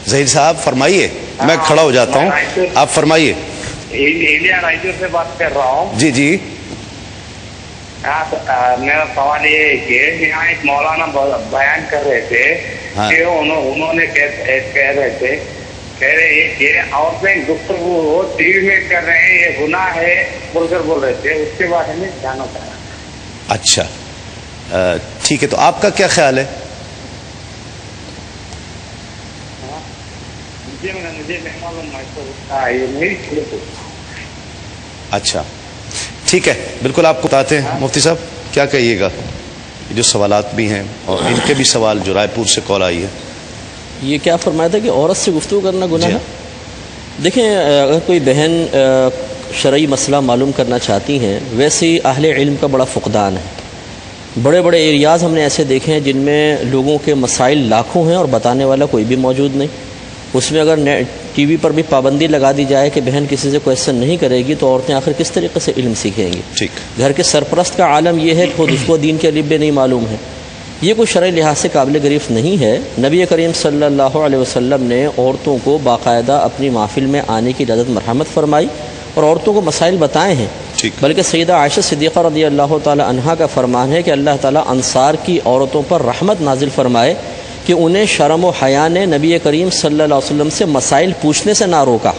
ظہیر صاحب فرمائیے. میں کھڑا ہو جاتا ہوں، آپ فرمائیے. انڈیا رائچور سے بات کر رہا ہوں. جی جی. میرا سوال یہ ہے کہ یہاں ایک مولانا بیان کر رہے تھے کہ انہوں نے کہہ رہے ہیں کہ عورتیں گفتگو ٹی وی میں کر رہے ہیں، یہ گناہ ہے بول کر بول رہے تھے. اس کے بارے میں جاننا چاہا. اچھا ٹھیک ہے، تو آپ کا کیا خیال ہے؟ مجھے نہیں معلوم. اچھا ٹھیک ہے، بالکل آپ کو بتاتے ہیں. مفتی صاحب کیا کہیے گا؟ یہ جو سوالات بھی ہیں اور ان کے بھی سوال جو رائے پور سے کال آئی ہے. یہ کیا فرمایا تھا کہ عورت سے گفتگو کرنا گناہ ہے؟ دیکھیں، اگر کوئی بہن شرعی مسئلہ معلوم کرنا چاہتی ہیں، ویسے ہی اہل علم کا بڑا فقدان ہے. بڑے بڑے ایریاز ہم نے ایسے دیکھے ہیں جن میں لوگوں کے مسائل لاکھوں ہیں اور بتانے والا کوئی بھی موجود نہیں. اس میں اگر ٹی وی پر بھی پابندی لگا دی جائے کہ بہن کسی سے کویسچن نہیں کرے گی تو عورتیں آخر کس طریقے سے علم سیکھیں گی؟ ٹھیک. گھر کے سرپرست کا عالم یہ ہے کہ خود اس کو دین کے الف بے نہیں معلوم ہے. یہ کوئی شرعی لحاظ سے قابل گریفت نہیں ہے. نبی کریم صلی اللہ علیہ وسلم نے عورتوں کو باقاعدہ اپنی محفل میں آنے کی اجازت مرحمت فرمائی اور عورتوں کو مسائل بتائے ہیں. بلکہ سیدہ عائشہ صدیقہ رضی اللہ تعالی عنہا کا فرمان ہے کہ اللہ تعالی انصار کی عورتوں پر رحمت نازل فرمائے کہ انہیں شرم و حیا نے نبی کریم صلی اللہ علیہ وسلم سے مسائل پوچھنے سے نہ روکا.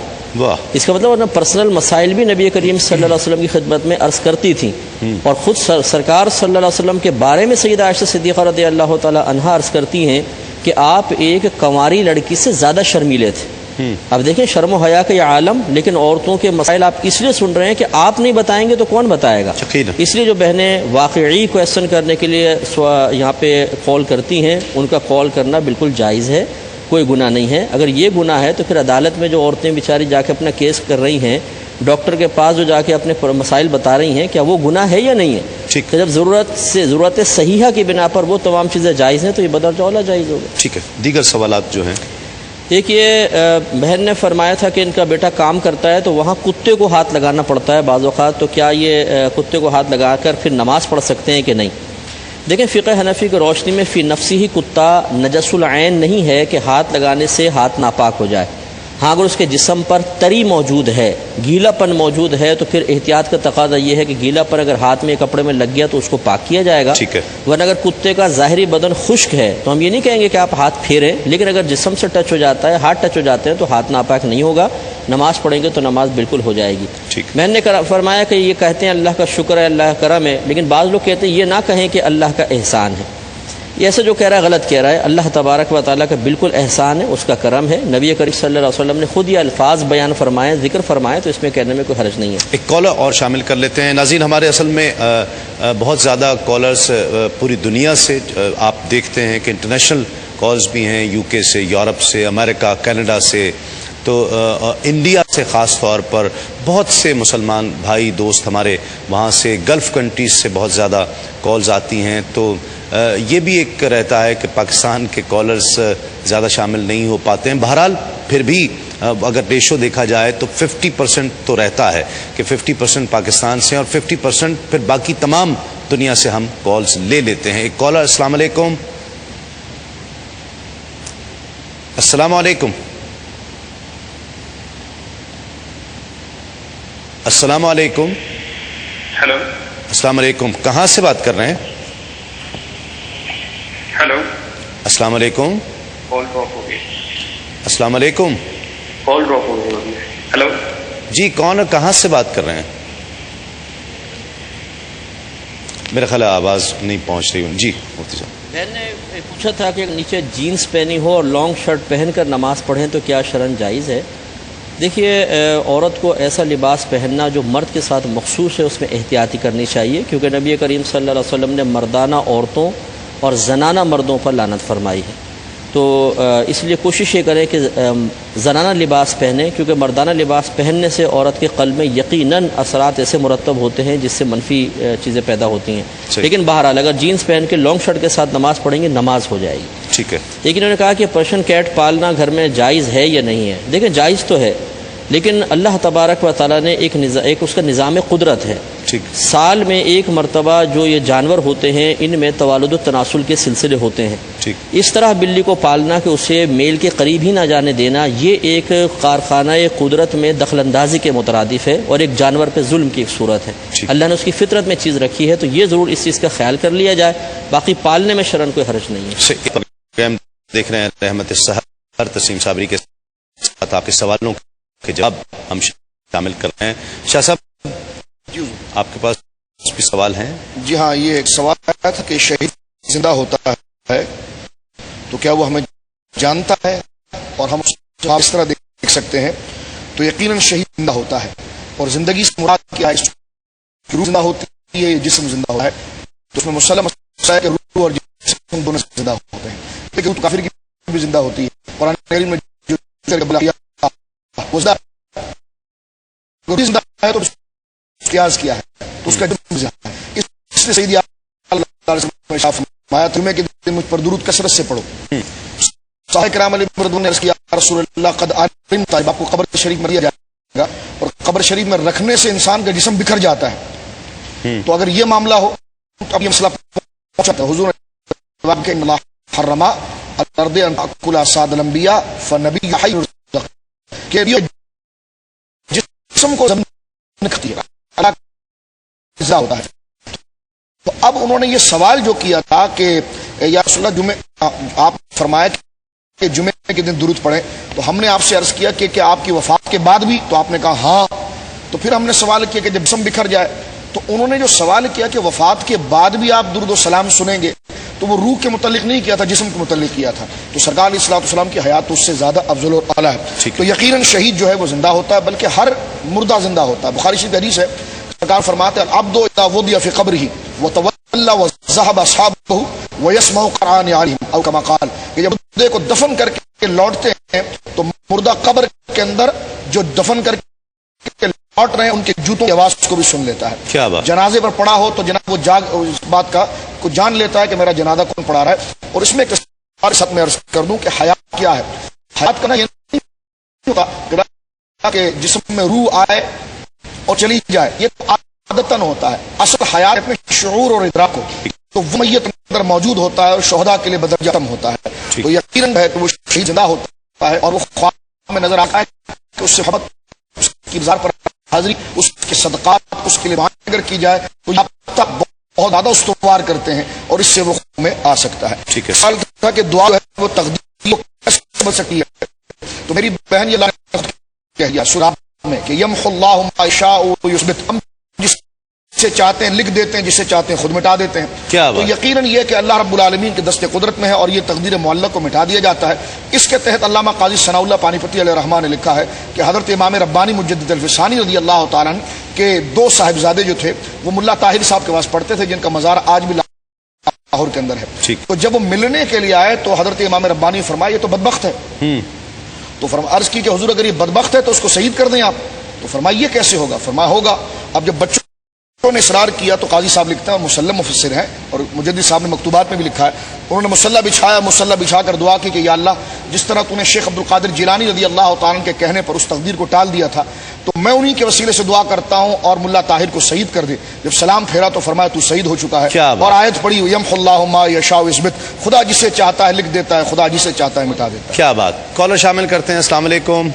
اس کا مطلب پرسنل مسائل بھی نبی کریم صلی اللہ علیہ وسلم کی خدمت میں عرض کرتی تھیں اور خود سرکار صلی اللہ علیہ وسلم کے بارے میں سیدہ عائشہ صدیقہ رضی اللہ تعالی عنہا عرض کرتی ہیں کہ آپ ایک کنواری لڑکی سے زیادہ شرمیلے تھے. اب دیکھیں شرم و حیا کا یہ عالم، لیکن عورتوں کے مسائل آپ اس لیے سن رہے ہیں کہ آپ نہیں بتائیں گے تو کون بتائے گا. اس لیے جو بہنیں واقعی کویسچن کرنے کے لیے یہاں پہ کال کرتی ہیں، ان کا کال کرنا بالکل جائز ہے، کوئی گناہ نہیں ہے. اگر یہ گناہ ہے تو پھر عدالت میں جو عورتیں بیچاری جا کے اپنا کیس کر رہی ہیں، ڈاکٹر کے پاس جو جا کے اپنے مسائل بتا رہی ہیں، کیا وہ گناہ ہے یا نہیں ہے؟ کہ جب ضرورت صحیحہ کی بنا پر وہ تمام چیزیں جائز ہیں تو یہ بدل اولا جائز ہوگا. ٹھیک ہے. دیگر سوالات جو ہیں، ایک یہ بہن نے فرمایا تھا کہ ان کا بیٹا کام کرتا ہے تو وہاں کتے کو ہاتھ لگانا پڑتا ہے بعض اوقات، تو کیا یہ کتے کو ہاتھ لگا کر پھر نماز پڑھ سکتے ہیں کہ نہیں؟ دیکھیں فقہ حنفی کی روشنی میں فی نفسی ہی کتا نجس العین نہیں ہے کہ ہاتھ لگانے سے ہاتھ ناپاک ہو جائے. ہاں اگر اس کے جسم پر تری موجود ہے، گیلا پن موجود ہے، تو پھر احتیاط کا تقاضا یہ ہے کہ گیلا پن اگر ہاتھ میں کپڑے میں لگ گیا تو اس کو پاک کیا جائے گا. ورنہ اگر کتے کا ظاہری بدن خشک ہے تو ہم یہ نہیں کہیں گے کہ آپ ہاتھ پھیریں، لیکن اگر جسم سے ٹچ ہو جاتا ہے، ہاتھ ٹچ ہو جاتے ہیں تو ہاتھ ناپاک نہیں ہوگا. نماز پڑھیں گے تو نماز بالکل ہو جائے گی. میں نے فرمایا کہ یہ کہتے ہیں اللہ کا شکر ہے، اللہ کا کرم ہے، لیکن بعض لوگ کہتے ہیں یہ نہ کہیں کہ اللہ کا احسان ہے. یہ ایسے جو کہہ رہا ہے غلط کہہ رہا ہے. اللہ تبارک و تعالیٰ کا بالکل احسان ہے، اس کا کرم ہے. نبی کریم صلی اللہ علیہ وسلم نے خود یہ الفاظ بیان فرمائے، ذکر فرمائے، تو اس میں کہنے میں کوئی حرج نہیں ہے. ایک کالر اور شامل کر لیتے ہیں. ناظرین، ہمارے اصل میں بہت زیادہ کالرز پوری دنیا سے آپ دیکھتے ہیں کہ انٹرنیشنل کالز بھی ہیں، یو کے سے، یورپ سے، امریکہ، کینیڈا سے، تو انڈیا سے خاص طور پر بہت سے مسلمان بھائی دوست ہمارے وہاں سے، گلف کنٹریز سے بہت زیادہ کالز آتی ہیں. تو یہ بھی ایک رہتا ہے کہ پاکستان کے کالرز زیادہ شامل نہیں ہو پاتے ہیں. بہرحال پھر بھی اگر ریشو دیکھا جائے تو 50% تو رہتا ہے کہ 50% پاکستان سے اور 50% پھر باقی تمام دنیا سے ہم کالز لے لیتے ہیں. ایک کالر. السلام علیکم. السلام علیکم. السلام علیکم. ہیلو. السلام علیکم. کہاں سے بات کر رہے ہیں؟ ہیلو. السلام علیکم. کال ڈراپ ہو گئی. السلام علیکم. کال ڈراپ ہو گئی. ہیلو. جی کون، کہاں سے بات کر رہے ہیں؟ میرا خیال ہے آواز نہیں پہنچ رہی. جی مفتی صاحب. میں نے پوچھا تھا کہ نیچے جینس پہنی ہو اور لانگ شرٹ پہن کر نماز پڑھیں تو کیا شرعاً جائز ہے؟ دیکھیے، عورت کو ایسا لباس پہننا جو مرد کے ساتھ مخصوص ہے اس میں احتیاطی کرنی چاہیے، کیونکہ نبی کریم صلی اللہ علیہ وسلم نے مردانہ عورتوں اور زنانہ مردوں پر لعنت فرمائی ہے. تو اس لیے کوشش یہ کریں کہ زنانہ لباس پہنیں، کیونکہ مردانہ لباس پہننے سے عورت کے قلب میں یقیناً اثرات ایسے مرتب ہوتے ہیں جس سے منفی چیزیں پیدا ہوتی ہیں. لیکن بہرحال اگر جینس پہن کے لانگ شرٹ کے ساتھ نماز پڑھیں گے نماز ہو جائے گی. ٹھیک ہے. لیکن انہوں نے کہا کہ پرشین کیٹ پالنا گھر میں جائز ہے یا نہیں ہے. دیکھیں جائز تو ہے، لیکن اللہ تبارک و تعالیٰ نے ایک اس کا نظام قدرت ہے. سال میں ایک مرتبہ جو یہ جانور ہوتے ہیں ان میں توالد و تناسل کے سلسلے ہوتے ہیں. اس طرح بلی کو پالنا کہ اسے میل کے قریب ہی نہ جانے دینا، یہ ایک کارخانہ قدرت میں دخل اندازی کے مترادف ہے اور ایک جانور پہ ظلم کی ایک صورت ہے. اللہ نے اس کی فطرت میں چیز رکھی ہے، تو یہ ضرور اس چیز کا خیال کر لیا جائے. باقی پالنے میں شرعاً کوئی حرج نہیں ہے. دیکھ رہے ہیں رحمت السحر تسیم صابری کے ساتھ آپ کے سوالوں کے جواب ہم شامل کر رہے ہیں. شاہ صاحب آپ کے پاس بھی سوال ہیں؟ جی ہاں، یہ ایک سوال آیا تھا کہ شہید زندہ ہوتا ہے تو کیا وہ ہمیں جانتا ہے اور ہم اس طرح دیکھ سکتے ہیں؟ تو یقیناً شہید زندہ ہوتا ہے، اور زندگی سے مراد کیا ہے؟ روح زندہ ہوتی ہے، جسم زندہ ہوتا ہے. تو اس میں مسلم ہے کہ روح اور جسم دونوں زندہ ہوتے ہیں، لیکن تو کافر کی بھی زندہ ہوتی ہے. قرآن کریم میں جو زندہ ہے تو قیاس کیا ہے تو اس کا ہے. اس لیے سیدی اللہ علیہ وسلم فرمایا تمہیں کہ مجھ پر درود کثرت سے پڑھو. صحابہ کرام علیہ رضوان نے عرض کیا رسول اللہ قد علمت، آپ کو قبر شریف میں دیا جائے گا اور قبر شریف میں رکھنے سے انسان کا جسم بکھر جاتا ہے. تو اگر یہ معاملہ ہو تو اب یہ مسئلہ پہنچاتا ہے. حضور نے کہ ان اللہ حرم الارض ان تاکل اجساد الانبیاء فنبی حی رزق، کہ جسم کو زمین کھاتی ہے، ہوتا ہے. تو اب انہوں نے یہ سوال جو کیا تھا کہ یا رسول اللہ جمعہ آپ فرمایا کہ جمعے کے دن درود پڑھیں، تو ہم نے آپ سے عرض کیا کہ کیا آپ کی وفات کے بعد بھی؟ تو آپ نے کہا ہاں. تو پھر ہم نے سوال کیا کہ جب جسم بکھر جائے، تو انہوں نے جو سوال کیا کہ وفات کے بعد بھی آپ درود و سلام سنیں گے، تو وہ روح کے متعلق نہیں کیا تھا، جسم کے متعلق کیا تھا. تو سرکار علیہ الصلوۃ والسلام کی حیات اس سے زیادہ افضل اور اعلیٰ ہے. تو یقیناً شہید جو ہے وہ زندہ ہوتا ہے، بلکہ ہر مردہ زندہ ہوتا ہے. بخاری شریف حدیث ہے، سرکار فرماتے ہیں العبد اذا وضع في قبره وتولى وذهب اصحابه ويسمع قرآن عليهم او كما قال، کہ جب مردے کو دفن کر کے لوٹتے ہیں تو مردہ قبر کے اندر جو دفن کر کے لوٹ رہے ہیں ان کے جوتوں کی آواز کو بھی سن لیتا ہے. کیا بات؟ جنازے پر پڑا ہو تو جناب وہ اس بات کا کو جان لیتا ہے کہ میرا جنازہ کون پڑھا رہا ہے. اور اس میں ایک ساتھ میں عرض کر دوں کہ حیات کیا ہے. حیات کرنا یہ نہیں ہوتا کہ جسم میں روح آئے اور چلی جائے، یہ تو عادتاً ہوتا ہے. اصل حیات اپنے شعور اور ادراک کو، تو وہ میت اندر موجود ہوتا ہے اور شہداء کے لیے بدرجہ کم ہوتا ہے. تو یقیناً ہے کہ وہ شہید زندہ ہوتا ہے اور وہ خواب میں نظر آتا ہے کہ اس سے محبت، اس کی مزار پر حاضری، اس کے صدقات، اس کے لیے دعائیں اگر کی جائے تو یہ تک بہت زیادہ استوار کرتے ہیں اور اس سے وہ خواب میں آ سکتا ہے. ٹھیک ہے. سوال تھا کہ دعا ہے وہ تقدیر کیسے بن سکتی ہے؟ تو میری بہن یہ کہہ دیا سورہ میں کہ یمحو اللہ ما یشاء ویثبت، ہم جس سے چاہتے ہیں لکھ دیتے ہیں، جسے چاہتے ہیں خود مٹا دیتے ہیں. تو یقیناً یہ کہ اللہ رب العالمین کے دست قدرت میں ہے اور یہ تقدیر معلق کو مٹا دیا جاتا ہے. اس کے تحت علامہ قاضی ثناء اللہ پانی پتی علیہ الرحمہ نے لکھا ہے کہ حضرت امام ربانی مجدد الفسانی رضی اللہ تعالیٰ عنہ کے دو صاحبزادے جو تھے وہ ملا طاہر صاحب کے پاس پڑھتے تھے، جن کا مزار آج بھی لاہور کے اندر ہے. تو جب وہ ملنے کے لیے آئے تو حضرت امام ربانی فرمایا یہ تو بدبخت ہے. تو عرض کی کہ حضور اگر یہ بدبخت ہے تو اس کو شہید کر دیں آپ. تو فرمایا یہ کیسے ہوگا؟ فرمایا ہوگا. اب جب بچوں انہوں نے اصرار کیا تو قاضی صاحب لکھتا ہے اور مسلم مفسر ہیں اور مجدد صاحب نے مکتوبات میں بھی لکھا ہے، انہوں نے مصلی بچھایا، مصلی بچھا کر دعا کی کہ یا اللہ جس طرح تو نے شیخ عبد القادر جیلانی رضی اللہ تعالیٰ کے کہنے پر اس تقدیر کو ٹال دیا تھا، تو میں انہی کے وسیلے سے دعا کرتا ہوں اور ملا طاہر کو شہید کر دے۔ جب سلام پھیرا تو فرمایا تو شہید ہو چکا ہے، اور آیت پڑھی یمحو اللہ ما یشاء ویثبت، خدا جسے چاہتا ہے لکھ دیتا ہے، خدا جسے چاہتا ہے مٹا دیتا ہے۔ کیا بات۔ کالر شامل کرتے ہیں۔ السلام علیکم۔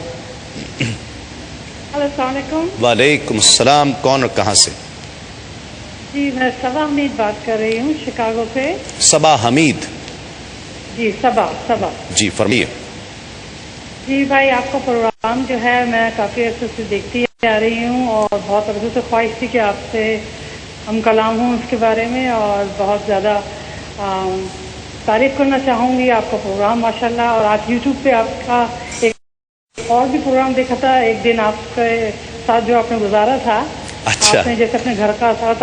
السلام علیکم۔ وعلیکم السلام، کون اور کہاں سے؟ جی میں صبا حمید بات کر رہی ہوں شکاگو سے۔ صبا حمید؟ جی صبا۔ جی فرمائیے۔ جی بھائی آپ کا پروگرام جو ہے میں کافی عرصے سے دیکھتی آ رہی ہوں اور بہت عرصے سے خواہش تھی کہ آپ سے ہم کلام ہوں اس کے بارے میں، اور بہت زیادہ تعریف کرنا چاہوں گی آپ کا پروگرام ماشاءاللہ۔ اور آج یوٹیوب پہ آپ کا ایک اور بھی پروگرام دیکھا تھا، ایک دن آپ کے ساتھ جو آپ نے گزارا تھا، اچھا، آپ نے جیسے اپنے گھر کا ساتھ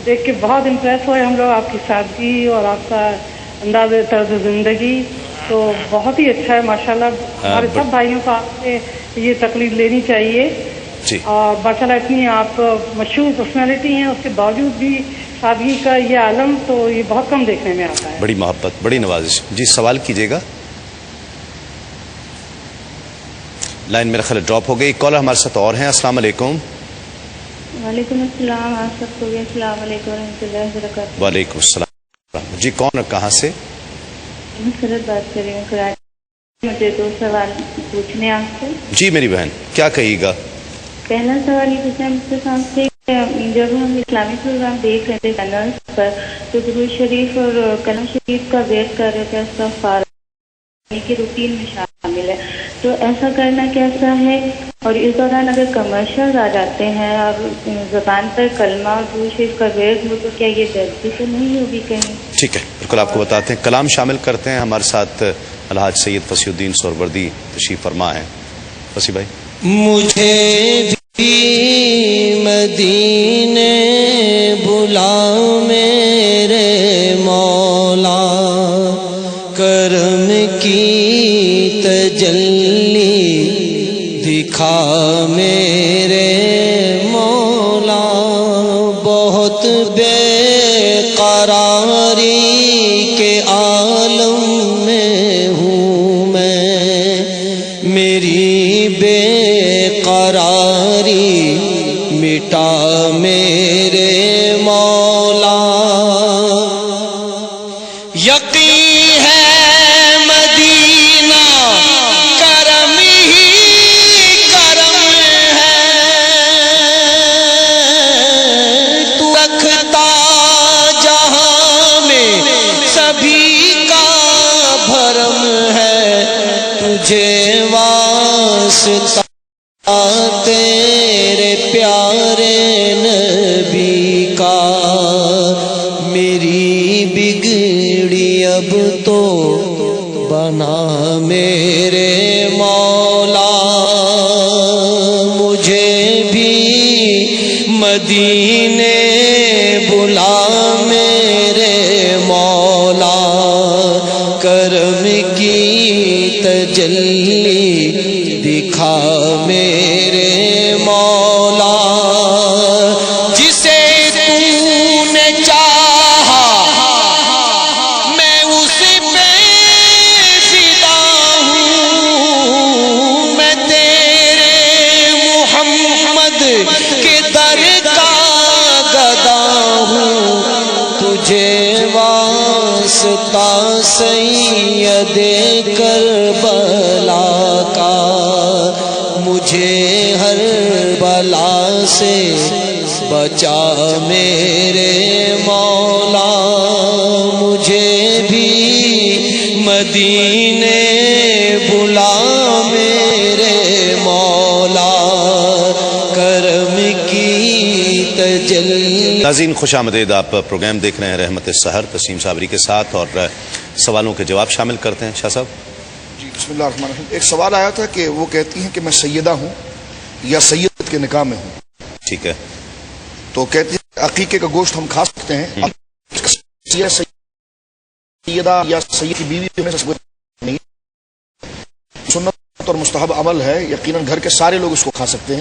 دیکھ کے بہت امپریس ہوئے ہم لوگ، آپ کی سادگی اور آپ کا انداز طرز زندگی تو بہت ہی اچھا ہے ماشاءاللہ۔ ہمارے سب بھائیوں کو آپ سے یہ تقلید لینی چاہیے جی۔ اور ماشاءاللہ اتنی آپ مشہور پرسنالٹی ہیں، اس کے باوجود بھی سادگی کا یہ عالم تو یہ بہت کم دیکھنے میں آتا ہے۔ بڑی محبت، بڑی نوازش۔ جی سوال کیجیے گا۔ لائن میرا خیال ڈراپ ہو گئی۔ کالر ہمارے ساتھ اور ہیں۔ السلام علیکم۔ وعلیکم السلام، آپ سب کو بھی السلام علیکم ورحمۃ اللہ وبرکاتہ۔ وعلیکم السلام۔ جی کون اور کہاں سے؟ مسرت بات کر رہی ہوں کراچی۔ مجھے دو سوال پوچھنے آپ سے۔ جی میری بہن کیا کہیے گا؟ پہلا سوال یہ پوچھنا مجھ سے صاحب سے، جب ہم اسلامی پروگرام دیکھ رہے تھے چینلز پر تو درود شریف اور کلام شریف کا ویٹ کر رہے تھے، استغفار کی روٹین میں شامل ہے، تو ایسا کرنا کیسا ہے؟ اور اس دوران اگر کمرشل آ جاتے ہیں اور زبان پر کلمہ اور درود شریف کا ویٹ ہو تو کیا یہ غلطی تو نہیں ہوگی کہیں؟ ٹھیک ہے، بالکل آپ کو بتاتے ہیں۔ کلام شامل کرتے ہیں۔ ہمارے ساتھ الحاج سید فصیح الدین سہروردی تشریف فرما ہے۔ فصیح بھائی۔ مجھے بھی مدینے بلا میرے مولا، کرم کی تجلی دکھا میرے مولا، بہت بے قراری کے عالم میں ہوں میں، میری بے قراری مٹا میرے مولا، یقین ہے مدینہ کرم ہی کرم ہے، تو رکھتا جہاں میں سبھی کا بھرم ہے، تجھے واسطہ تیرے پیارے نبی کا، میری بگڑی اب تو بنا میرے مولا، مجھے بھی مدینے بلا میرے مولا، کرم کی تجلی دکھا میرے مولا، جسے تو نے چاہا میں اس پہ فدا ہوں، میں تیرے محمد کے در کا گدا ہوں، تجھے واسطہ سید کربلا کا، مجھے ہر بلا سے بچا میرے مولا، مجھے بھی مدینے بلا میرے مولا، کرم کی تجلی۔ ناظرین خوش آمدید، آپ پروگرام دیکھ رہے ہیں رحمت سحر تسیم صابری کے ساتھ، اور سوالوں کے جواب شامل کرتے ہیں۔ شاہ صاحب۔ جی بسم اللہ الرحمن الرحیم۔ ایک سوال آیا تھا کہ وہ کہتی ہیں کہ میں سیدہ ہوں یا سید کے نکاح میں ہوں۔ ٹھیک ہے۔ تو کہتی ہیں عقیقے کا گوشت ہم کھا سکتے ہیں، سیدہ یا سید کی بیوی میں سے نہیں، سنت اور مستحب عمل ہے، یقیناً گھر کے سارے لوگ اس کو کھا سکتے ہیں،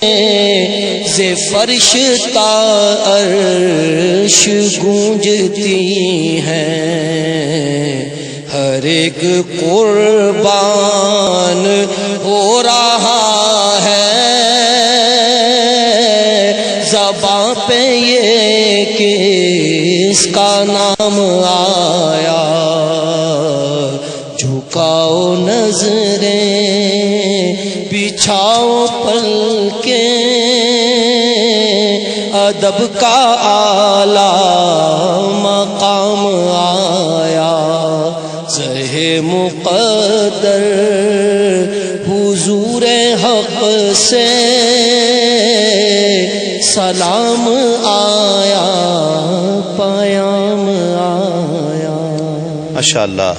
سے فرش تا عرش گونجتی ہیں، ہر ایک قربان ہو رہا ہے زباں پہ یہ کس کا نام آیا، جھکاؤ نظریں بچھاؤ پلکیں، ادب کا اعلیٰ مقام آیا، زہ مقدر حضور حق سے سلام آیا، پیام آیا۔ ماشاءاللہ،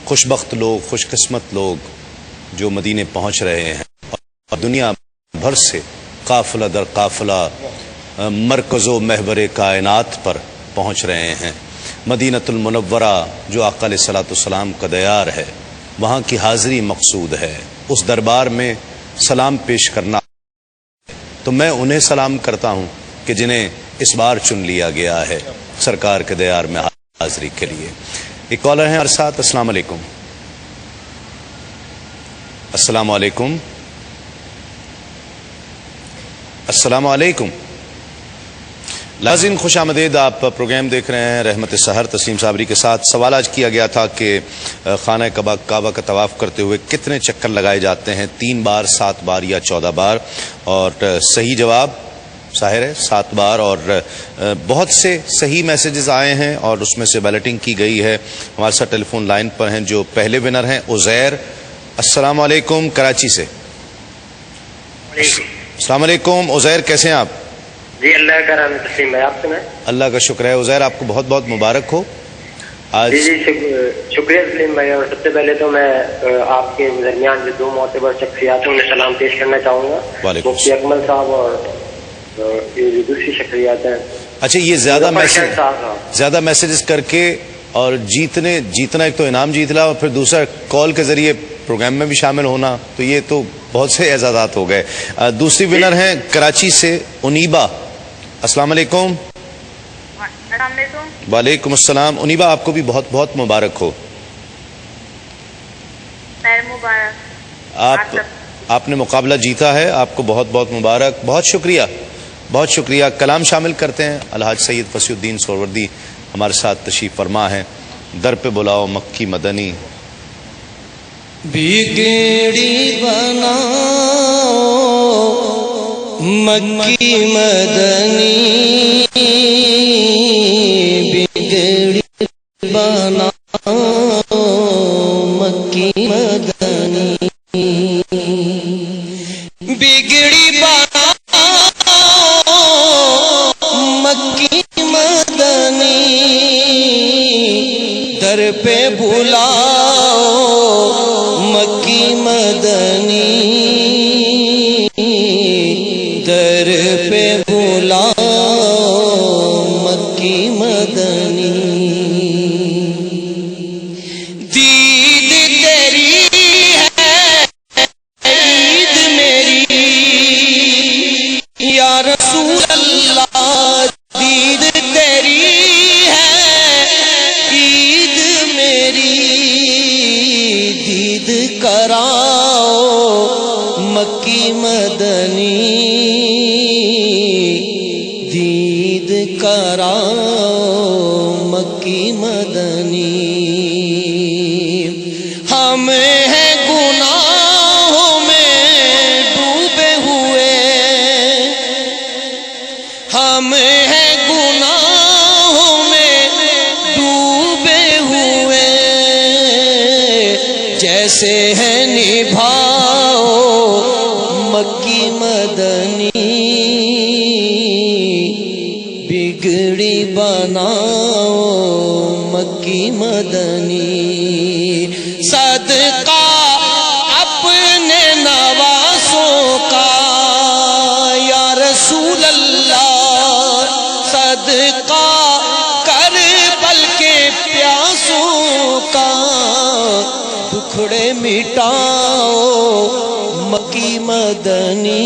خوش بخت لوگ، خوش قسمت لوگ جو مدینے پہنچ رہے ہیں اور دنیا بھر سے قافلہ در قافلہ مرکز و محور کائنات پر پہنچ رہے ہیں۔ مدینۃ المنورہ جو آقا علیہ الصلوۃ والسلام کا دیار ہے، وہاں کی حاضری مقصود ہے، اس دربار میں سلام پیش کرنا، تو میں انہیں سلام کرتا ہوں کہ جنہیں اس بار چن لیا گیا ہے سرکار کے دیار میں حاضری کے لیے۔ ایک کالر ہیں ہمارے ساتھ۔ السلام علیکم۔ السلام علیکم۔ السلام علیکم ناظرین، خوش آمدید۔ آپ پروگرام دیکھ رہے ہیں رحمت سحر تسلیم صابری کے ساتھ۔ سوال آج کیا گیا تھا کہ خانہ کعبہ کا طواف کرتے ہوئے کتنے چکر لگائے جاتے ہیں، 3 بار، 7 بار یا 14 بار؟ اور صحیح جواب ظاہر ہے 7 بار، اور بہت سے صحیح میسیجز آئے ہیں اور اس میں سے بیلٹنگ کی گئی ہے۔ ہمارے ساتھ ٹیلی فون لائن پر ہیں جو پہلے ونر ہیں، عزیر۔ السلام علیکم، کراچی سے۔ السلام علیکم عزیر، کیسے ہیں آپ؟ جی اللہ کا رحم تسلیم بھائی، آپ سنائیں؟ اللہ کا شکر ہے عزیر، آپ کو بہت بہت مبارک ہو آج۔ جی شکریہ تسلیم بھائی، اور سب سے پہلے تو میں آپ کے درمیان جو 2 معتبر شخصیات ہیں انہیں سلام پیش کرنا چاہوں گا، مفتی اکمل صاحب اور یہ دوسری شخصیات ہیں۔ اچھا، یہ زیادہ میسیجز کر کے اور جیتنا، ایک تو انعام جیتنا اور پھر دوسرا کال کے ذریعے پروگرام میں بھی شامل ہونا، تو یہ تو بہت سے اعزازات ہو گئے۔ دوسری ونر ہیں کراچی سے انیبا۔ السلام علیکم۔ السلام علیکم۔ وعلیکم السلام۔ انیبا، آپ کو بھی بہت بہت مبارک ہو۔ مبارک، آپ نے مقابلہ جیتا ہے، آپ کو بہت بہت مبارک، بہت شکریہ، بہت شکریہ۔ کلام شامل کرتے ہیں۔ الحاج سید فصیح الدین سہروردی ہمارے ساتھ تشریف فرما ہے۔ در پہ بلاؤ مکی مدنی، بگڑی بناؤ مکی مدنی، بگڑی بناؤ مکی مدنی، بگڑی بناؤ مکی مدنی، در پہ بلاؤ مکی مدنی، در پہ بلاؤ مکی مدنی، دید تیری ہے عید میری یا رسول اللہ، دید تیری ہے عید میری، دید کراؤ مکی مدنی، دید کراؤ مکی مدنی، ہم ہیں گناہوں میں ڈوبے ہوئے، ہم ہیں گناہوں میں ڈوبے ہوئے، جیسے ہے نبھاؤ مکی مدنی، بگڑی بناؤ مکی مدنی، صدقہ اپنے نواسوں کا یا رسول اللہ، صدقہ کربل کے پیاسوں کا، ٹکڑے مٹاؤ مکی مدنی،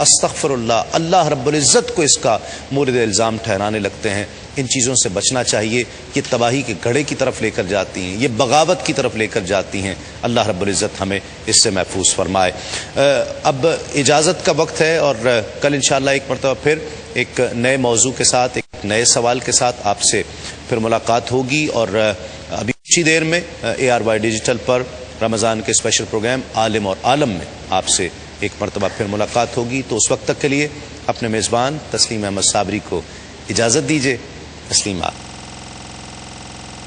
استغفراللہ, اللہ رب العزت کو اس کا مورد الزام ٹھہرانے لگتے ہیں. ان چیزوں سے بچنا چاہیے. یہ تباہی کے گڑھے کی طرف لے کر جاتی ہیں, یہ بغاوت کی طرف لے کر جاتی ہیں. اللہ رب العزت ہمیں اس سے محفوظ فرمائے. اب اجازت کا وقت ہے, اور کل انشاءاللہ ایک مرتبہ پھر ایک نئے موضوع کے ساتھ, ایک نئے سوال کے ساتھ آپ سے پھر ملاقات ہوگی. اور ابھی کچھ ہی دیر میں ARY ڈیجیٹل پر رمضان کے اسپیشل پروگرام عالم اور عالم میں آپ سے ایک مرتبہ پھر ملاقات ہوگی. تو اس وقت تک کے لیے اپنے میزبان تسلیم احمد صابری کو اجازت دیجیے. تسلیمات.